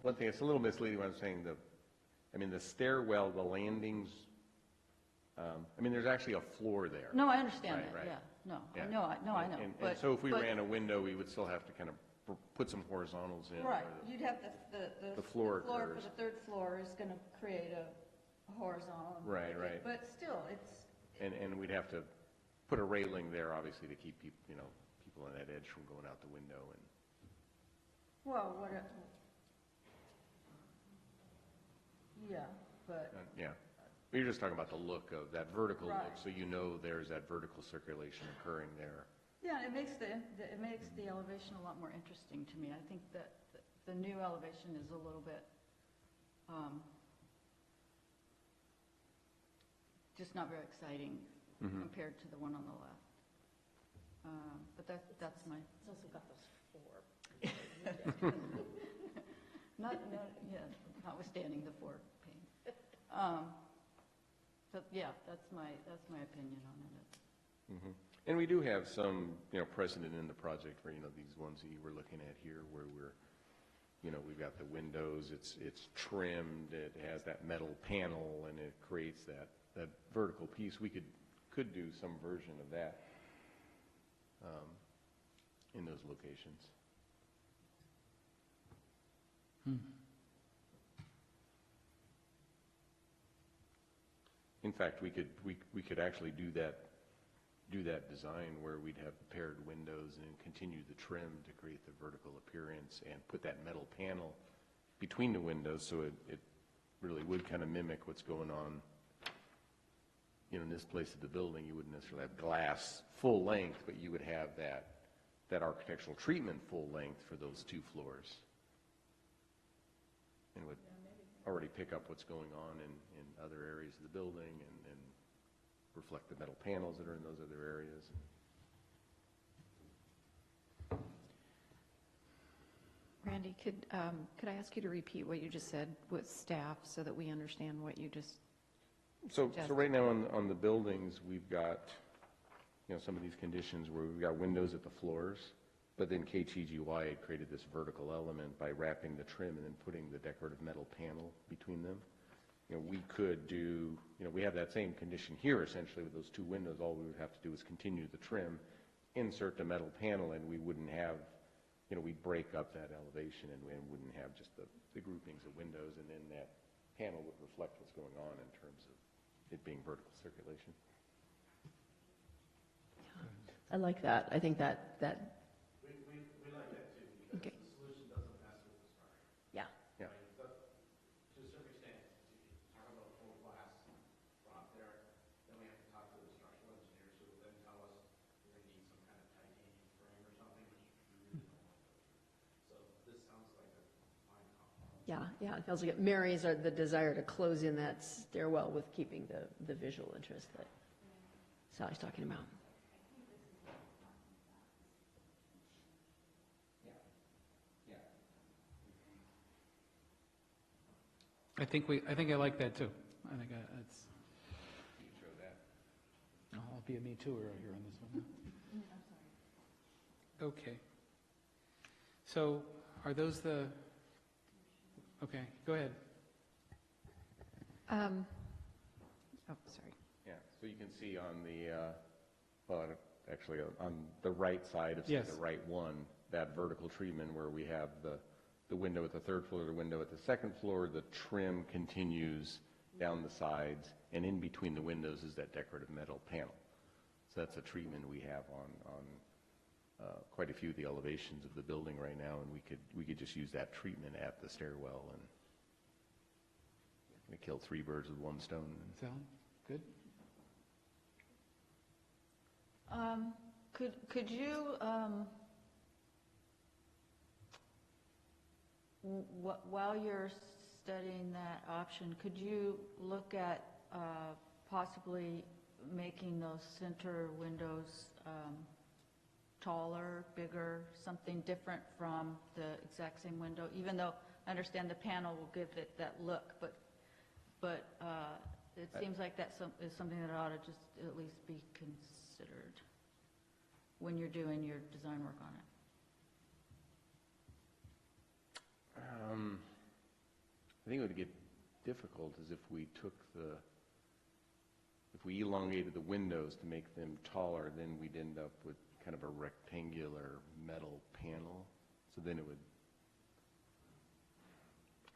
One thing, it's a little misleading when I'm saying the stairwell, the landings, there's actually a floor there. No, I understand Right, that, right. yeah. No, Yeah. I know. And so if we ran a window, we would still have to kind of put some horizontals in. Right, where you'd have the floor for occurs. the third floor is going to create a horizontal. Right, right. But still, it's, And we'd have to put a railing there, obviously, to keep people on that edge from going out the window. And well, yeah, but, yeah, you're just talking about the look of that vertical look, Right. so there's that vertical circulation occurring there. yeah, it makes the elevation a lot more interesting to me. I think that the new elevation is a little bit, just not very exciting compared to the one on the left. But that's my. It's also got those four. Notwithstanding the four pain. But yeah, that's my opinion on it. Mhm. And we do have some, precedent in the project for, these ones that you were looking at here, where we've got the windows, it's trimmed, it has that metal panel, and it creates that vertical piece. We could do some version of that in those locations. In fact, we could actually do that design where we'd have paired windows and continue the trim to create the vertical appearance and put that metal panel between the windows, so it really would kind of mimic what's going on in this place of the building. You wouldn't necessarily have glass full length, but you would have that architectural treatment full length for those two floors. And would already pick up what's going on in other areas of the building and reflect the metal panels that are in those other areas. Randy, could I ask you to repeat what you just said with staff so that we understand what you just So suggested? right now on the buildings, we've got, some of these conditions where we've got windows at the floors, but then KTGY had created this vertical element by wrapping the trim and then putting the decorative metal panel between them. We could do, we have that same condition here essentially with those two windows. All we would have to do is continue the trim, insert the metal panel, and we wouldn't have, we'd break up that elevation and we wouldn't have just the groupings of windows, and then that panel would reflect what's going on in terms of it being vertical circulation. I like that. I think that. We like that too, because Okay. the solution doesn't mess with the structure. Yeah. Yeah. Right? But to a certain extent, if you talk about full glass front there, then we have to talk to the structural engineers who will then tell us we're going to need some kind of titanium frame or something, which we really don't want to go through. So this sounds like a fine compromise. Yeah, yeah, it feels like it marries the desire to close in that stairwell with keeping the visual interest that Sally's talking about. I think I like that too. I think it's, I'll be a me too here on this one. Okay. So are those okay, go ahead. Oh, sorry. Yeah, so you can see on the, well, actually, on the right side of, say, Yes. the right one, that vertical treatment where we have the window at the third floor, the window at the second floor, the trim continues down the sides, and in between the windows is that decorative metal panel. So that's a treatment we have on quite a few of the elevations of the building right now, and we could just use that treatment at the stairwell and kill 3 birds with 1 stone. Sally, good? Could you, while you're studying that option, could you look at possibly making those center windows taller, bigger, something different from the exact same window, even though I understand the panel will give it that look, but it seems like that is something that ought to just at least be considered when you're doing your design work on it. I think it would get difficult is if we elongated the windows to make them taller, then we'd end up with kind of a rectangular metal panel. So then it would,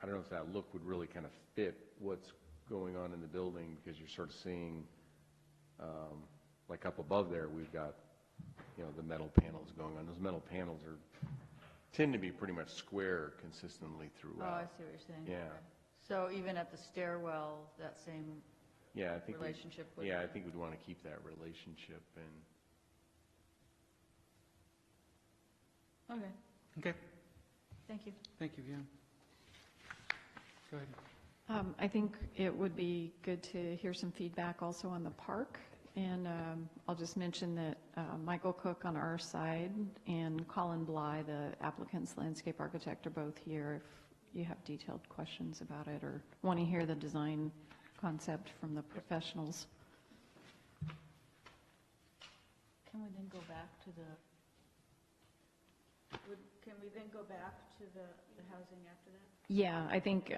I don't know if that look would really kind of fit what's going on in the building, because you're sort of seeing, like up above there, we've got, the metal panels going on. Those metal panels tend to be pretty much square consistently throughout. Oh, I see what you're saying. Yeah. So even at the stairwell, that same Yeah, I think relationship would... I think we'd want to keep that relationship, and Okay, Okay, thank you. thank you, yeah. Go ahead. I think it would be good to hear some feedback also on the park. And I'll just mention that Michael Cook on our side and Colin Bly, the applicant's landscape architect, are both here if you have detailed questions about it or want to hear the design concept from the professionals. Can we then go back to can we then go back to the housing after that? Yeah, I think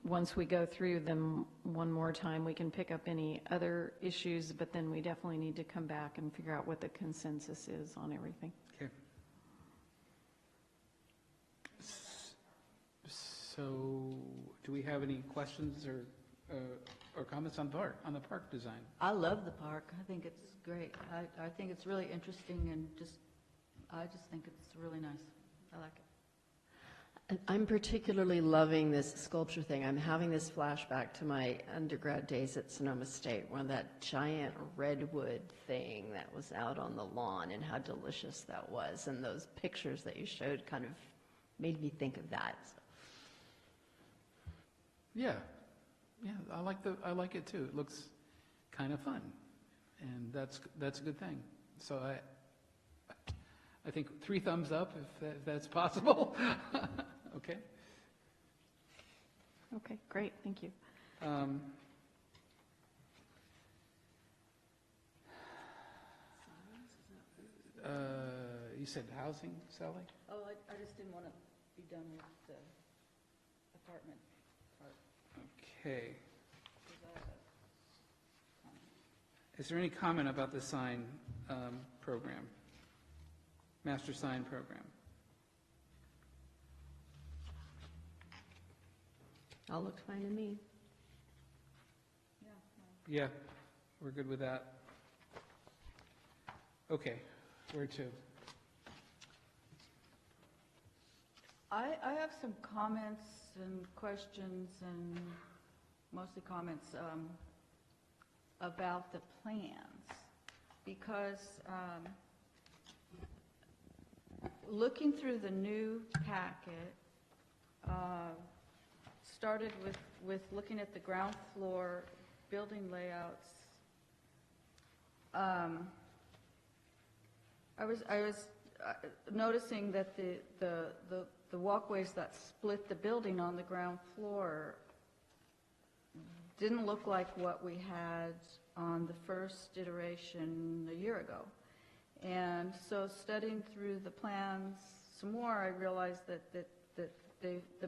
once we go through them one more time, we can pick up any other issues, but then we definitely need to come back and figure out what the consensus is on everything. Okay. So, do we have any questions or comments on the park design? I love the park. I think it's great. I think it's really interesting and I just think it's really nice. I like it. I'm particularly loving this sculpture thing. I'm having this flashback to my undergrad days at Sonoma State, when that giant redwood thing that was out on the lawn, and how delicious that was. And those pictures that you showed kind of made me think of that. Yeah, I like it too. It looks kind of fun, and that's a good thing. So I think 3 thumbs up if that's possible. Okay. Okay, great, thank you. You said housing, Sally? Oh, I just didn't want to be done with the apartment part. Okay. Is there any comment about the sign program, master sign program? All looks fine to me. Yeah, we're good with that. Okay, where to? I have some comments and questions, and mostly comments about the plans, because looking through the new packet, started with looking at the ground floor building layouts. I was noticing that the walkways that split the building on the ground floor didn't look like what we had on the first iteration a year ago. And so studying through the plans some more, I realized that the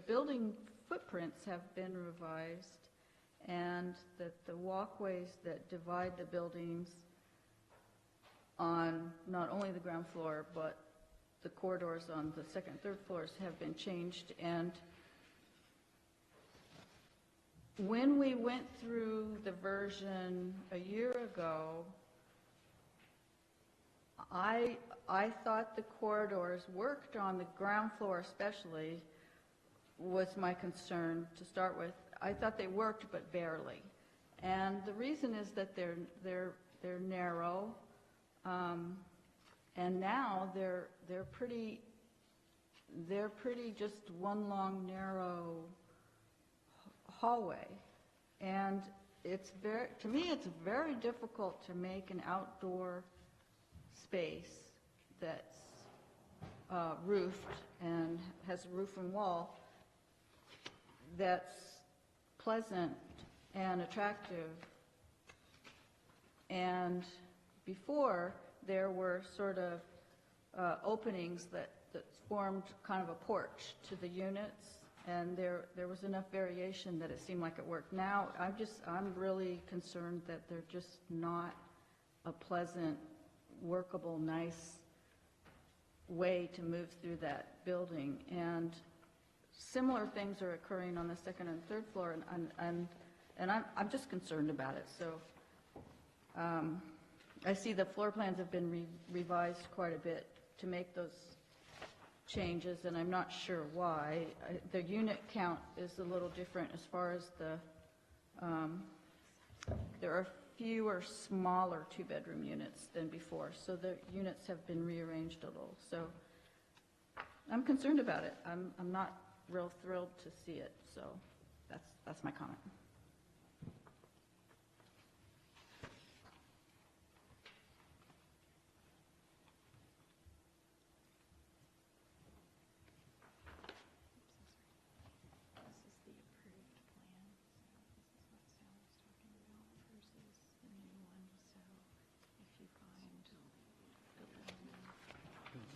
building footprints have been revised, and that the walkways that divide the buildings on not only the ground floor, but the corridors on the second and third floors have been changed. And when we went through the version a year ago, I thought the corridors worked on the ground floor especially, was my concern to start with. I thought they worked, but barely. And the reason is that they're narrow, and now they're pretty just one long narrow hallway. And to me it's very difficult to make an outdoor space that's roofed and has a roof and wall that's pleasant and attractive. And before, there were sort of openings that formed kind of a porch to the units, and there was enough variation that it seemed like it worked. Now, I'm really concerned that they're just not a pleasant, workable, nice way to move through that building. And similar things are occurring on the second and third floor, and I'm just concerned about it. So I see the floor plans have been revised quite a bit to make those changes, and I'm not sure why. The unit count is a little different as far as there are fewer smaller two-bedroom units than before, so the units have been rearranged a little. So I'm concerned about it. I'm not real thrilled to see it, so that's my comment.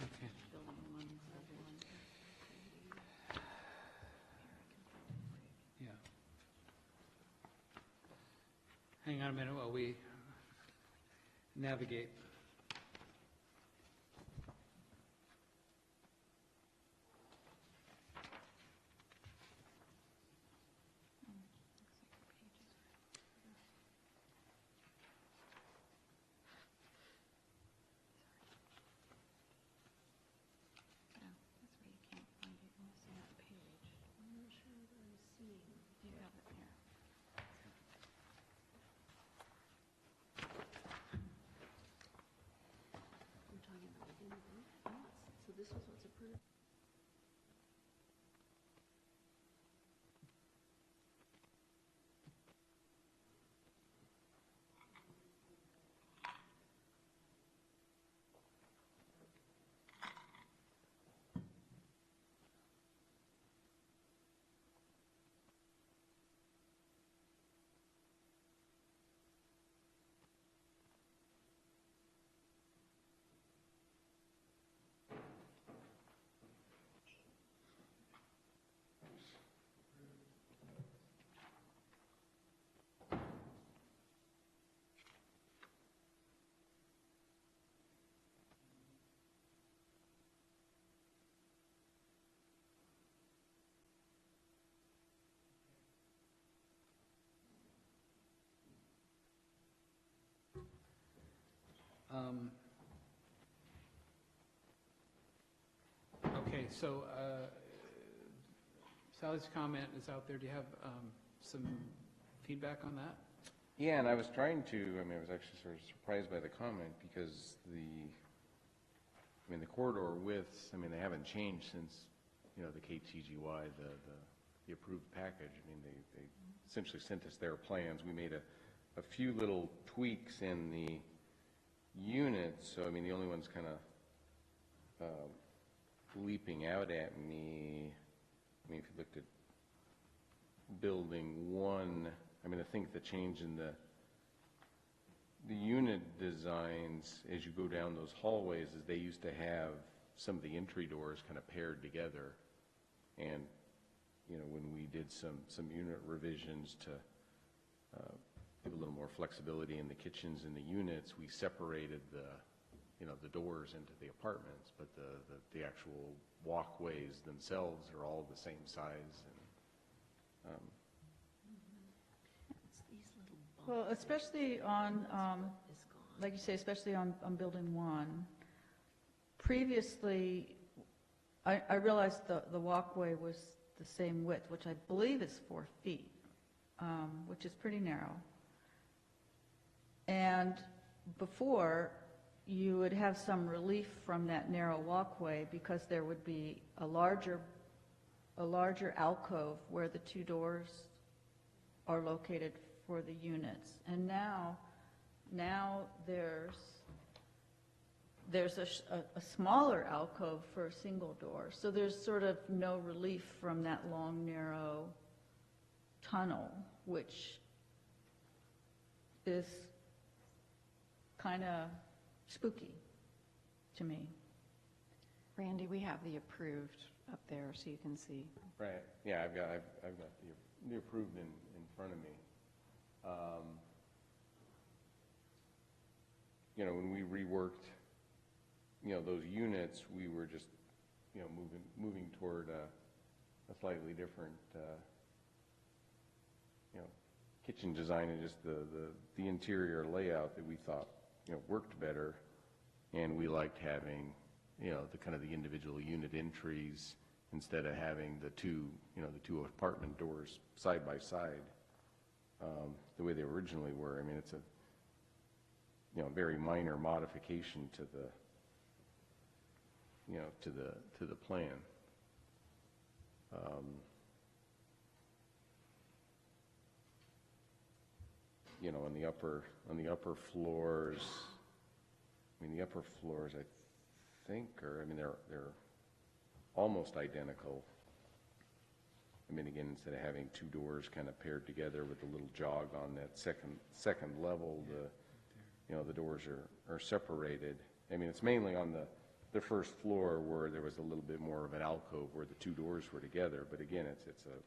Okay. Yeah. Hang on a minute while we navigate. So this was what's approved? Okay, so Sally's comment is out there. Do you have some feedback on that? Yeah, and I was trying to, I was actually sort of surprised by the comment because the corridor widths, they haven't changed since the KTGY, the approved package. I mean, they essentially sent us their plans. We made a few little tweaks in the units, so I mean, the only ones kind of leaping out at me, I mean, if you looked at building 1, I mean, I think the change in the unit designs as you go down those hallways is they used to have some of the entry doors kind of paired together. And, when we did some unit revisions to give a little more flexibility in the kitchens and the units, we separated the doors into the apartments, but the actual walkways themselves are all the same size. And, Well, especially on, like you say, especially on building 1. Previously, I realized the walkway was the same width, which I believe is 4 feet, which is pretty narrow. And before, you would have some relief from that narrow walkway because there would be a larger alcove where the 2 doors are located for the units. And now there's a smaller alcove for a single door. So there's sort of no relief from that long, narrow tunnel, which is kind of spooky to me. Randy, we have the approved up there so you can see. right, yeah, I've got the approved in front of me. When we reworked, those units, we were just, moving toward a slightly different, kitchen design and just the interior layout that we thought, worked better. And we liked having, the kind of the individual unit entries instead of having the two apartment doors side by side. The way they originally were. I mean, it's a very minor modification to the plan. On the upper floors, I think they're almost identical. I mean, again, instead of having 2 doors kind of paired together with a little jog on that second level, the doors are separated. I mean, it's mainly on the first floor where there was a little bit more of an alcove where the 2 doors were together. But again, it's a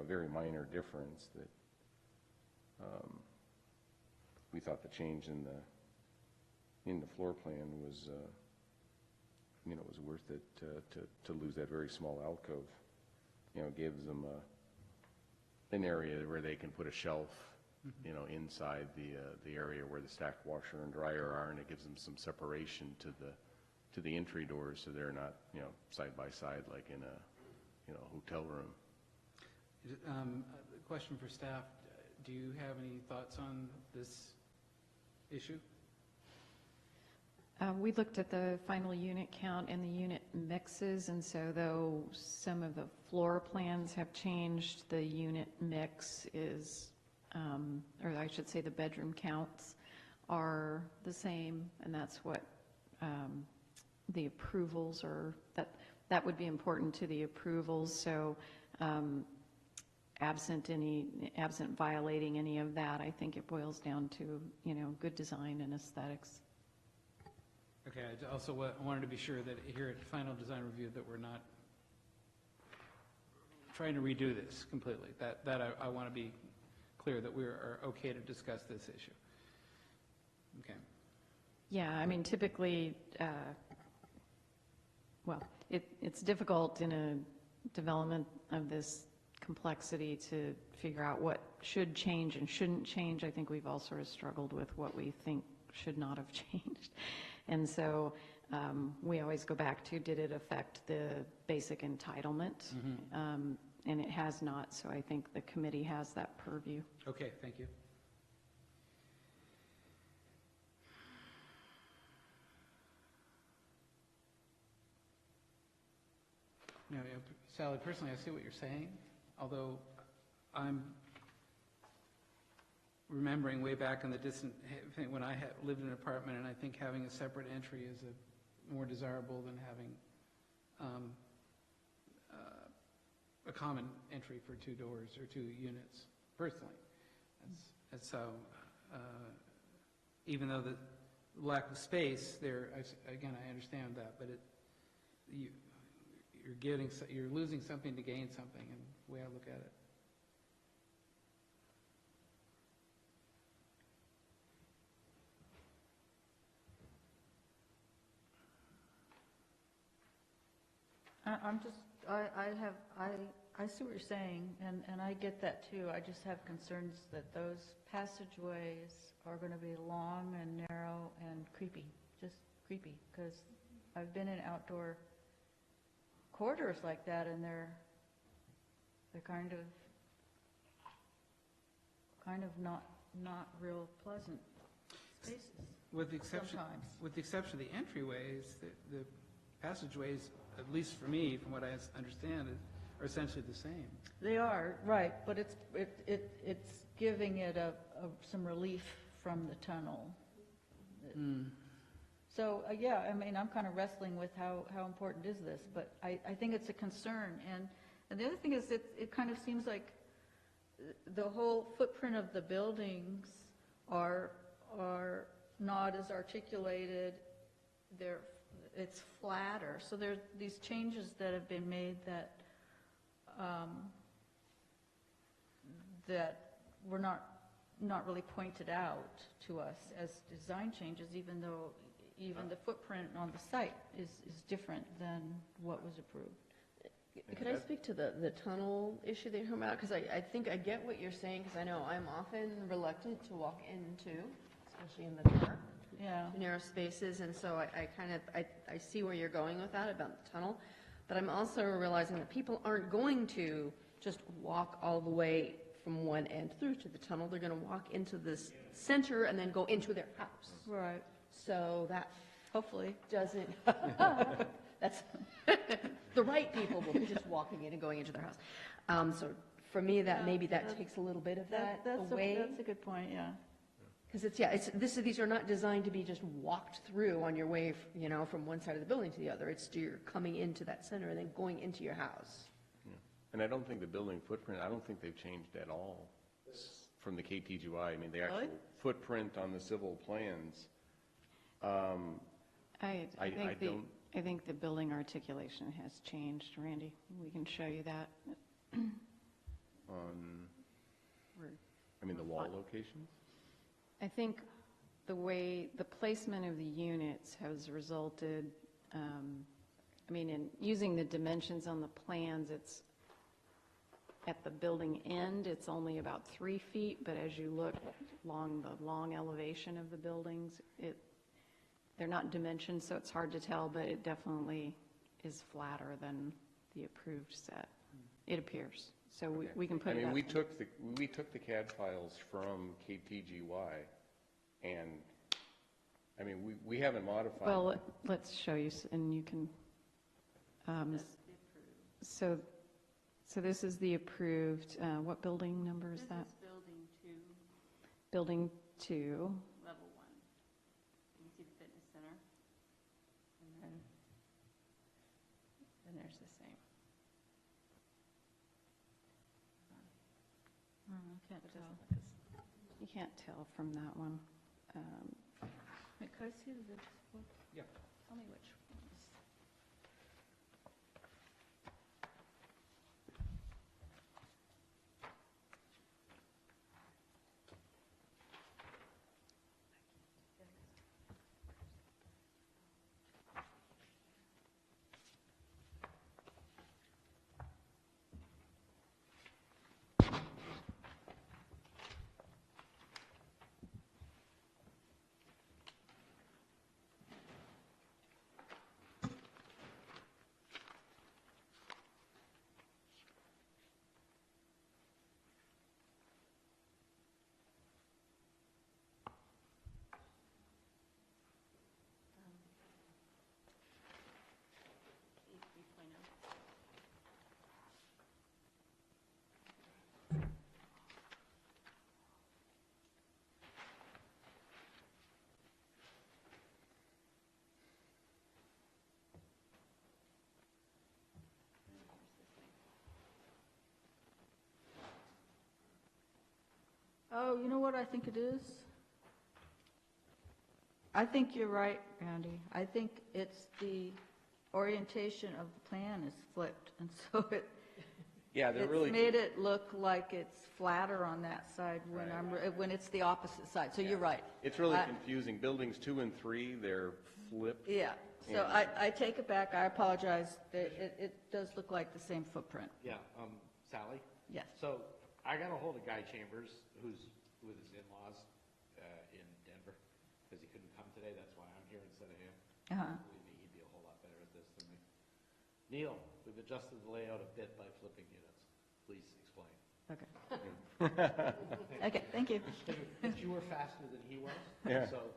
very minor difference that we thought the change in the floor plan was, it was worth it to lose that very small alcove. Gives them an area where they can put a shelf, inside the area where the stacked washer and dryer are, and it gives them some separation to the entry doors, so they're not, side by side like in a hotel room. A question for staff. Do you have any thoughts on this issue? We looked at the final unit count and the unit mixes, and so though some of the floor plans have changed, the unit mix is, or I should say the bedroom counts are the same, and that's what the approvals are, that would be important to the approvals. So absent violating any of that, I think it boils down to, good design and aesthetics. Okay, I also wanted to be sure that here at Final Design Review that we're not trying to redo this completely. That I want to be clear that we are okay to discuss this issue. Okay. Yeah, I mean, typically, it's difficult in a development of this complexity to figure out what should change and shouldn't change. I think we've all sort of struggled with what we think should not have changed. And so we always go back to, did it affect the basic entitlement? Mm-hmm. And it has not, so I think the committee has that purview. Okay, thank you. You know, Sally, personally, I see what you're saying, although I'm remembering way back in the distant, when I lived in an apartment, and I think having a separate entry is more desirable than having a common entry for 2 doors or 2 units, personally. And so, even though the lack of space there, again, I understand that, but you're losing something to gain something, and the way I look at it. I see what you're saying, and I get that too. I just have concerns that those passageways are going to be long and narrow and creepy, just creepy, because I've been in outdoor corridors like that, and they're kind of not real pleasant spaces. With the exception, Sometimes. with the exception of the entryways, the passageways, at least for me, from what I understand, are essentially the same. They are, right, but it's giving it some relief from the tunnel. So, yeah, I mean, I'm kind of wrestling with how important is this, but I think it's a concern. And the other thing is, it kind of seems like the whole footprint of the buildings are not as articulated. It's flatter. So there are these changes that have been made that were not really pointed out to us as design changes, even though the footprint on the site is different than what was approved. Could I speak to the tunnel issue that you're talking about? Because I think I get what you're saying, because I know I'm often reluctant to walk into, especially in the dark, Yeah. narrow spaces, and so I see where you're going with that about the tunnel, but I'm also realizing that people aren't going to just walk all the way from one end through to the tunnel. They're going to walk into this center and then go into their house. Right. So that Hopefully. doesn't, that's, the right people will be just walking in and going into their house. So for me, maybe that takes a little bit of that away. That's a good point, yeah. Because these are not designed to be just walked through on your way, from one side of the building to the other. It's you're coming into that center and then going into your house. Yeah. And I don't think the building footprint, I don't think they've changed at all from the KTGY. I mean, the actual Really? footprint on the civil plans. I don't- think the building articulation has changed, Randy. We can show you that. The wall locations? I think the placement of the units has resulted, in using the dimensions on the plans, it's at the building end, it's only about 3 feet, but as you look along the long elevation of the buildings, they're not dimensioned, so it's hard to tell, but it definitely is flatter than the approved set. It appears. So we can put it up. We took the CAD files from KTGY, and, we haven't modified. Well, let's show you, and you can, so this is the approved, what building number is that? This is building 2, Building 2. level 1. You can see the fitness center. And then there's the same. I can't tell. You can't tell from that one. Wait, can I see the video? Yeah. Tell me which ones. Oh, you know what I think it is? I think you're right, Randy. I think it's the orientation of the plan is flipped, and so Yeah, they're it's really. made it look like it's flatter on that side when it's the opposite side. So you're right. It's really I- confusing. Buildings 2 and 3, they're flipped. Yeah, so I take it back. I apologize. It does look like the same footprint. Yeah, Sally? Yes. So I got a hold of Guy Chambers, who's with his in-laws in Denver, because he couldn't come today. That's why I'm here instead of him. Uh-huh. Believe me, he'd be a whole lot better at this than me. Neil, we've adjusted the layout a bit by flipping units. Please explain. Okay. Okay, thank you. But you were faster than he was, Yeah. so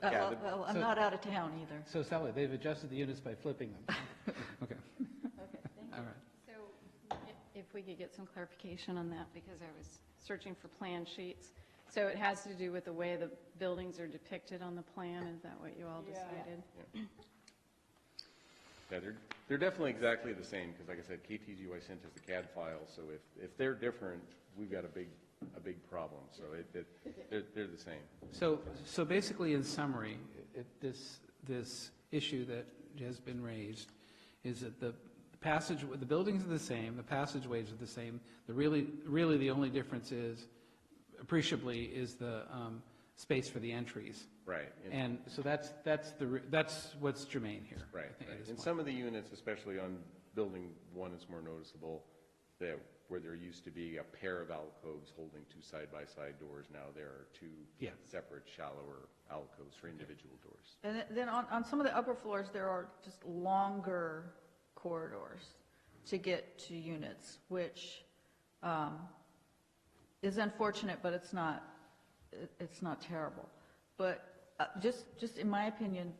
Yeah, Well, I'm not out of town either. So Sally, they've adjusted the units by flipping them. Okay, all right. So if we could get some clarification on that, because I was searching for plan sheets. So it has to do with the way the buildings are depicted on the plan, is that what you all decided? Yeah, they're definitely exactly the same, because like I said, KTGY sent us the CAD file, so if they're different, we've got a big problem, so they're the same. So basically, in summary, this issue that has been raised is that the buildings are the same, the passageways are the same. Really, the only difference is, appreciably, is the space for the entries. Right. And so that's what's germane here. I Right, think, at right. this In point. some of the units, especially on building 1, it's more noticeable that where there used to be a pair of alcoves holding 2 side-by-side doors, now there are 2 Yeah. separate, shallower alcoves for individual doors. And then on some of the upper floors, there are just longer corridors to get to units, which is unfortunate, but it's not terrible. But just in my opinion,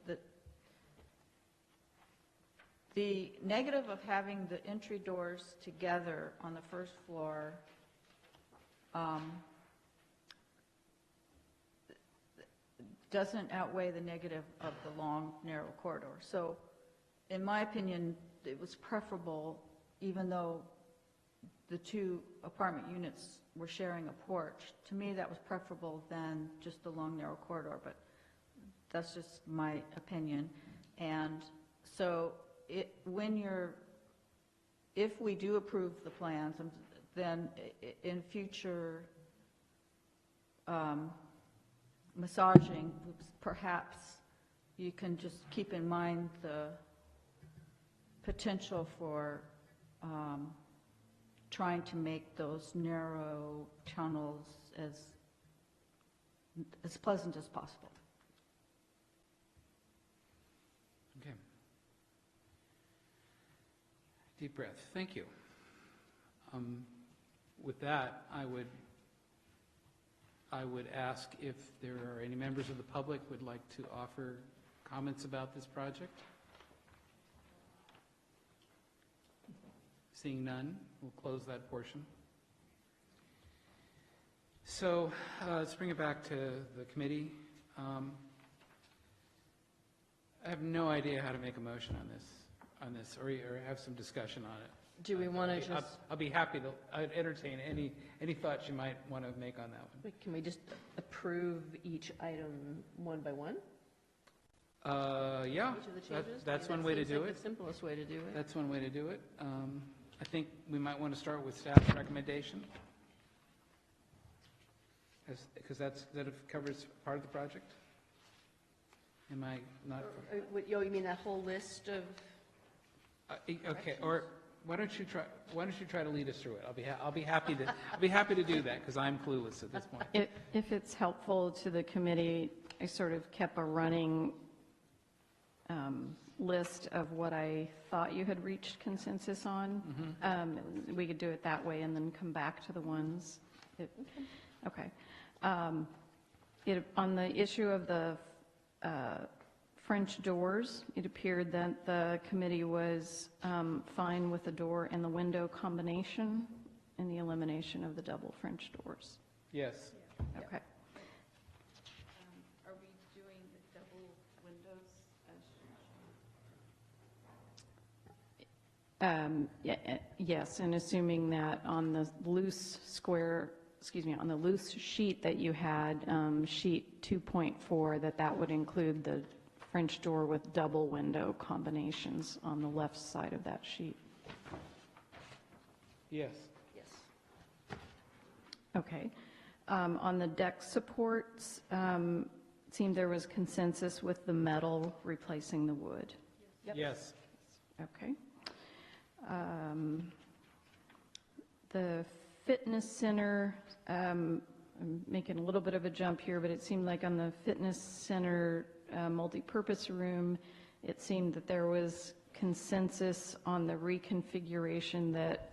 the negative of having the entry doors together on the first floor doesn't outweigh the negative of the long, narrow corridor. So in my opinion, it was preferable, even though the 2 apartment units were sharing a porch, to me, that was preferable than just the long, narrow corridor, but that's just my opinion. And so if we do approve the plans, then in future massaging, perhaps you can just keep in mind the potential for trying to make those narrow tunnels as pleasant as possible. Okay. Deep breath. Thank you. With that, I would ask if there are any members of the public who would like to offer comments about this project. Seeing none, we'll close that portion. So let's bring it back to the committee. I have no idea how to make a motion on this, or have some discussion on it. Do we want to just, I'll be happy to I'd entertain any thoughts you might want to make on that one. can we just approve each item one by one? Yeah, Each of the changes? that's I mean, one way to seems do like it. the simplest way to do it. That's one way to do it. I think we might want to start with staff's recommendation, because that covers part of the project. Am I not? You mean that whole list of, Okay, or why don't you try to lead us through it? I'll be happy to do that, because I'm clueless at this point. If it's helpful to the committee, I sort of kept a running list of what I thought you had reached consensus on. We could do it that way and then come back to the ones. Okay. On the issue of the French doors, it appeared that the committee was fine with the door and the window combination and the elimination of the double French doors. Yes. Okay. Are we doing the double windows Yes, and assuming that on the loose square excuse me, on the loose sheet that you had, sheet 2.4, that would include the French door with double window combinations on the left side of that sheet. Yes. Okay. On the deck supports, it seemed there was consensus with the metal replacing the wood. Yes. Okay. The fitness center, I'm making a little bit of a jump here, but it seemed like on the fitness center multipurpose room, it seemed that there was consensus on the reconfiguration that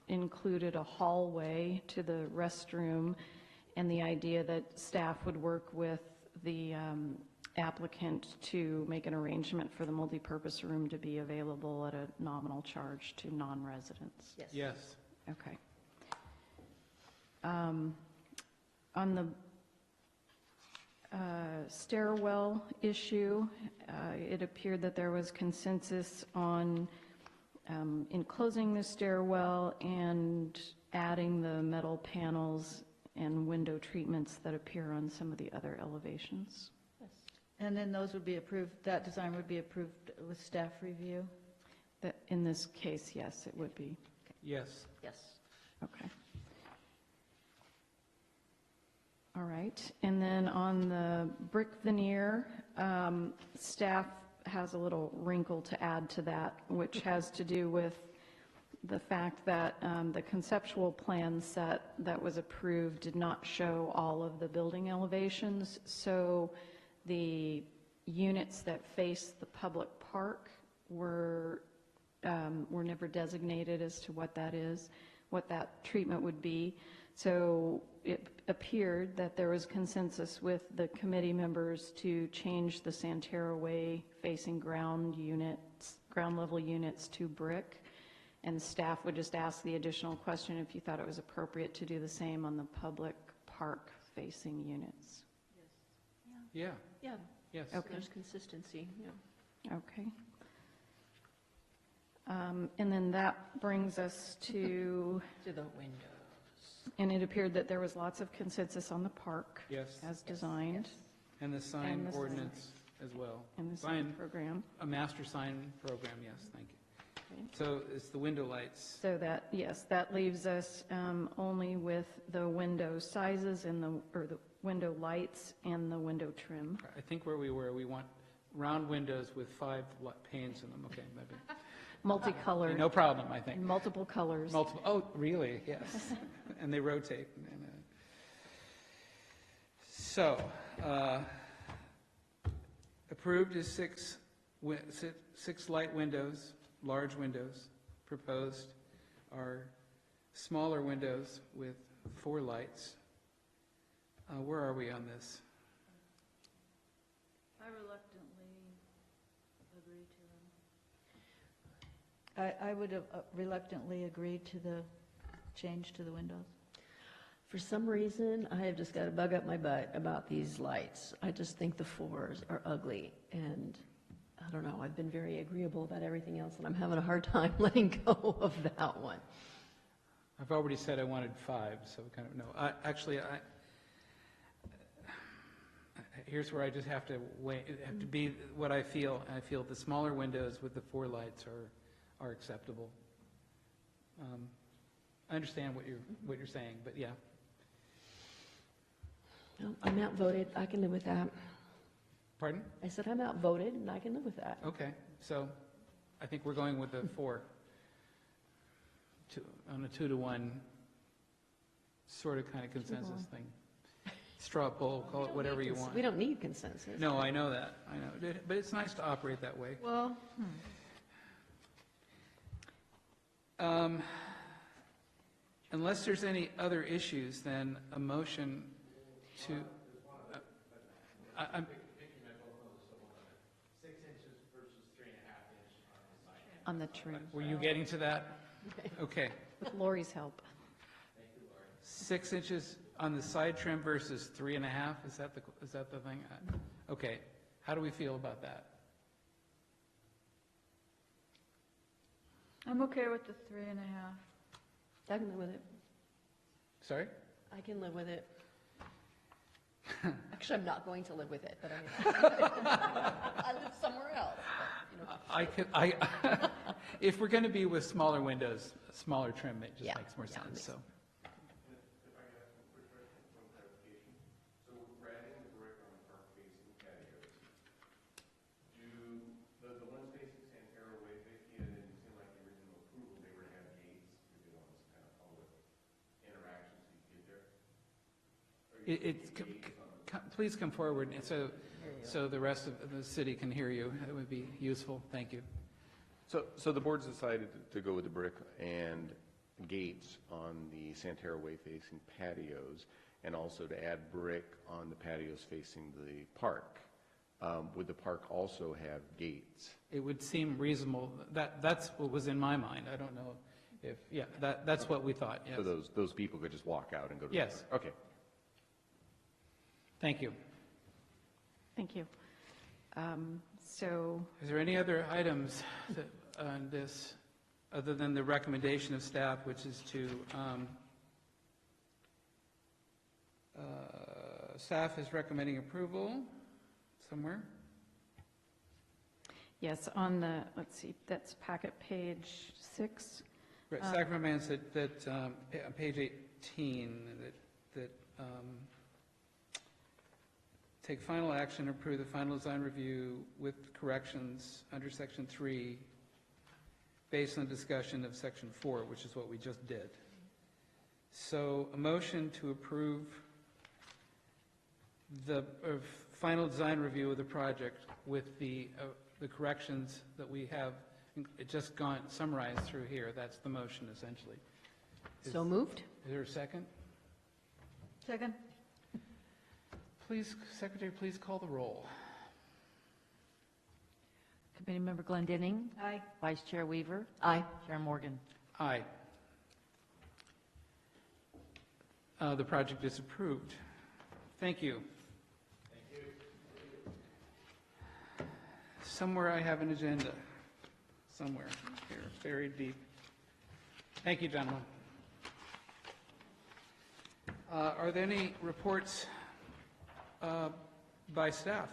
included a hallway to the restroom, and the idea that staff would work with the applicant to make an arrangement for the multipurpose room to be available at a nominal charge to non-residents. Yes. Okay. On the stairwell issue, it appeared that there was consensus on enclosing the stairwell and adding the metal panels and window treatments that appear on some of the other elevations. And then those would be approved, that design would be approved with staff review? That, in this case, yes, it would be. Yes. Okay. All right. And then on the brick veneer, staff has a little wrinkle to add to that, which has to do with the fact that the conceptual plan set that was approved did not show all of the building elevations. So the units that face the public park were never designated as to what that is, what that treatment would be. So it appeared that there was consensus with the committee members to change the Santero Way facing ground level units to brick. And staff would just ask the additional question if you thought it was appropriate to do the same on the public park facing units. Yeah. Yeah, Yes. Okay. there's consistency, yeah. Okay. And then that brings us to, To the windows. and it appeared that there was lots of consensus on the park Yes. as designed And the sign And the sign. ordinance as well. in the sign Sign, program. a master sign program, yes, thank you. Okay. So it's the window lights. So that, yes, that leaves us only with the window sizes and the window lights and the window trim. I think where we were, we want round windows with 5 panes in them, okay, maybe. Multicolored, No problem, I think. in multiple colors. Multiple, oh, really, yes. And they rotate. So, approved is 6 light windows, large windows. Proposed are smaller windows with 4 lights. Where are we on this? I reluctantly agree to them. I would reluctantly agree to the change to the windows. For some reason, I have just got a bug up my butt about these lights. I just think the 4s are ugly, and I don't know, I've been very agreeable about everything else, and I'm having a hard time letting go of that one. I've already said I wanted 5, so kind of, no. Actually, here's where I just have to have to be what I feel. I feel the smaller windows with the 4 lights are acceptable. I understand what you're saying, but yeah. No, I'm outvoted, I can live with that. Pardon? I said I'm outvoted, and I can live with that. Okay, so I think we're going with the 4. On a 2-to-1 sort of kind of consensus thing. Straw poll, call it whatever you want. We don't need consensus. No, I know that, I know. But it's nice to operate that way. Well, Unless there's any other issues, then a motion to, I'm, On the trim, were you getting to that? Okay. with Lori's help. 6 inches on the side trim versus 3.5, is that the thing? Okay, how do we feel about that? I'm okay with the 3.5. I can live with it. Sorry? I can live with it. Actually, I'm not going to live with it, but I mean, I live somewhere else, but, you know. I could, if we're going to be with smaller windows, smaller trim, it just Yeah, makes more yeah, sense, makes so. If I could ask one quick question, one clarification. So we're adding the brick on the park-facing patios. Do the ones facing Santero Way, Vicky, and it seemed like the original approval, they were to have gates to do all this kind of public interaction so you could get there? Please come forward, and so the rest of the city can hear you. It would be useful. Thank you. So the board's decided to go with the brick and gates on the Santero Way facing patios, and also to add brick on the patios facing the park. Would the park also have gates? It would seem reasonable. That's what was in my mind. I don't know if, yeah, that's what we thought, yes. So those people could just walk out and go to the Yes. park? Okay. Thank you. Thank you. So, Is there any other items on this, other than the recommendation of staff, which is to, staff is recommending approval somewhere? yes, on the, let's see, that's packet page 6. Right, staff recommends that on page 18, that take final action, approve the final design review with corrections under section 3, based on discussion of section 4, which is what we just did. So a motion to approve the final design review of the project with the corrections that we have just gone summarized through here. That's the motion, essentially. So moved? Is there a second? Second? Please, Secretary, please call the roll. Committeemember Glendinning. Aye. Vice Chair Weaver. Aye. Chair Morgan. Aye. The project is approved. Thank you. Thank you. Somewhere I have an agenda. Somewhere here, buried deep. Thank you, gentlemen. Are there any reports by staff?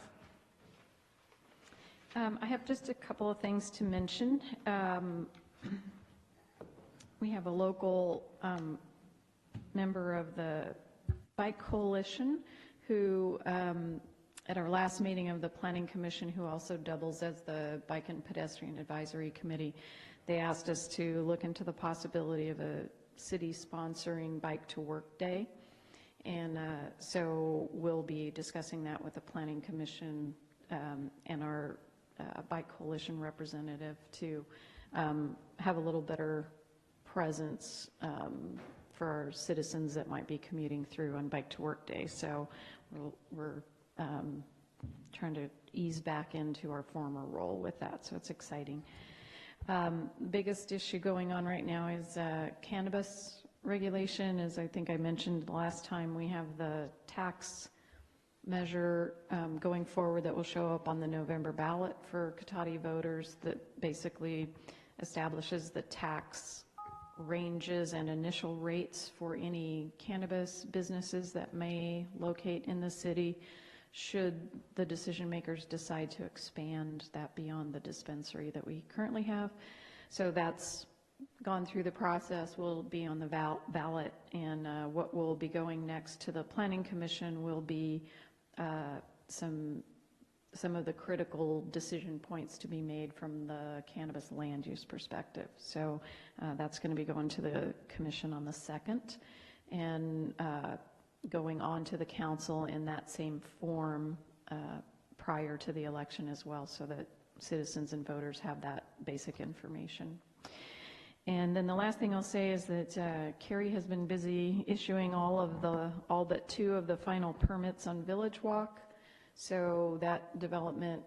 I have just a couple of things to mention. We have a local member of the Bike Coalition who, at our last meeting of the Planning Commission, who also doubles as the Bike and Pedestrian Advisory Committee, they asked us to look into the possibility of a city sponsoring Bike to Work Day. And so we'll be discussing that with the Planning Commission and our Bike Coalition representative to have a little better presence for our citizens that might be commuting through on Bike to Work Day. So we're trying to ease back into our former role with that, so it's exciting. Biggest issue going on right now is cannabis regulation. As I think I mentioned the last time, we have the tax measure going forward that will show up on the November ballot for Cotati voters that basically establishes the tax ranges and initial rates for any cannabis businesses that may locate in the city, should the decision makers decide to expand that beyond the dispensary that we currently have. So that's gone through the process, will be on the ballot, and what will be going next to the Planning Commission will be some of the critical decision points to be made from the cannabis land use perspective. So that's going to be going to the commission on the 2nd, and going on to the council in that same form prior to the election as well, so that citizens and voters have that basic information. And then the last thing I'll say is that Carrie has been busy issuing all but 2 of the final permits on Village Walk. So that development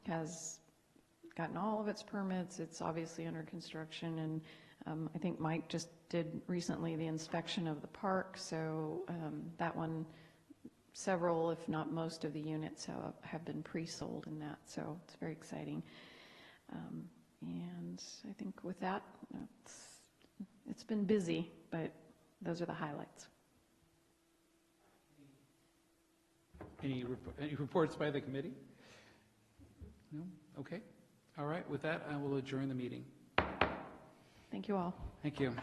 has gotten all of its permits. It's obviously under construction, and I think Mike just did recently the inspection of the park. So that one, several, if not most of the units have been pre-sold in that. So it's very exciting. And I think with that, it's been busy, but those are the highlights. Any reports by the committee? No? Okay. All right, with that, I will adjourn the meeting. Thank you all. Thank you.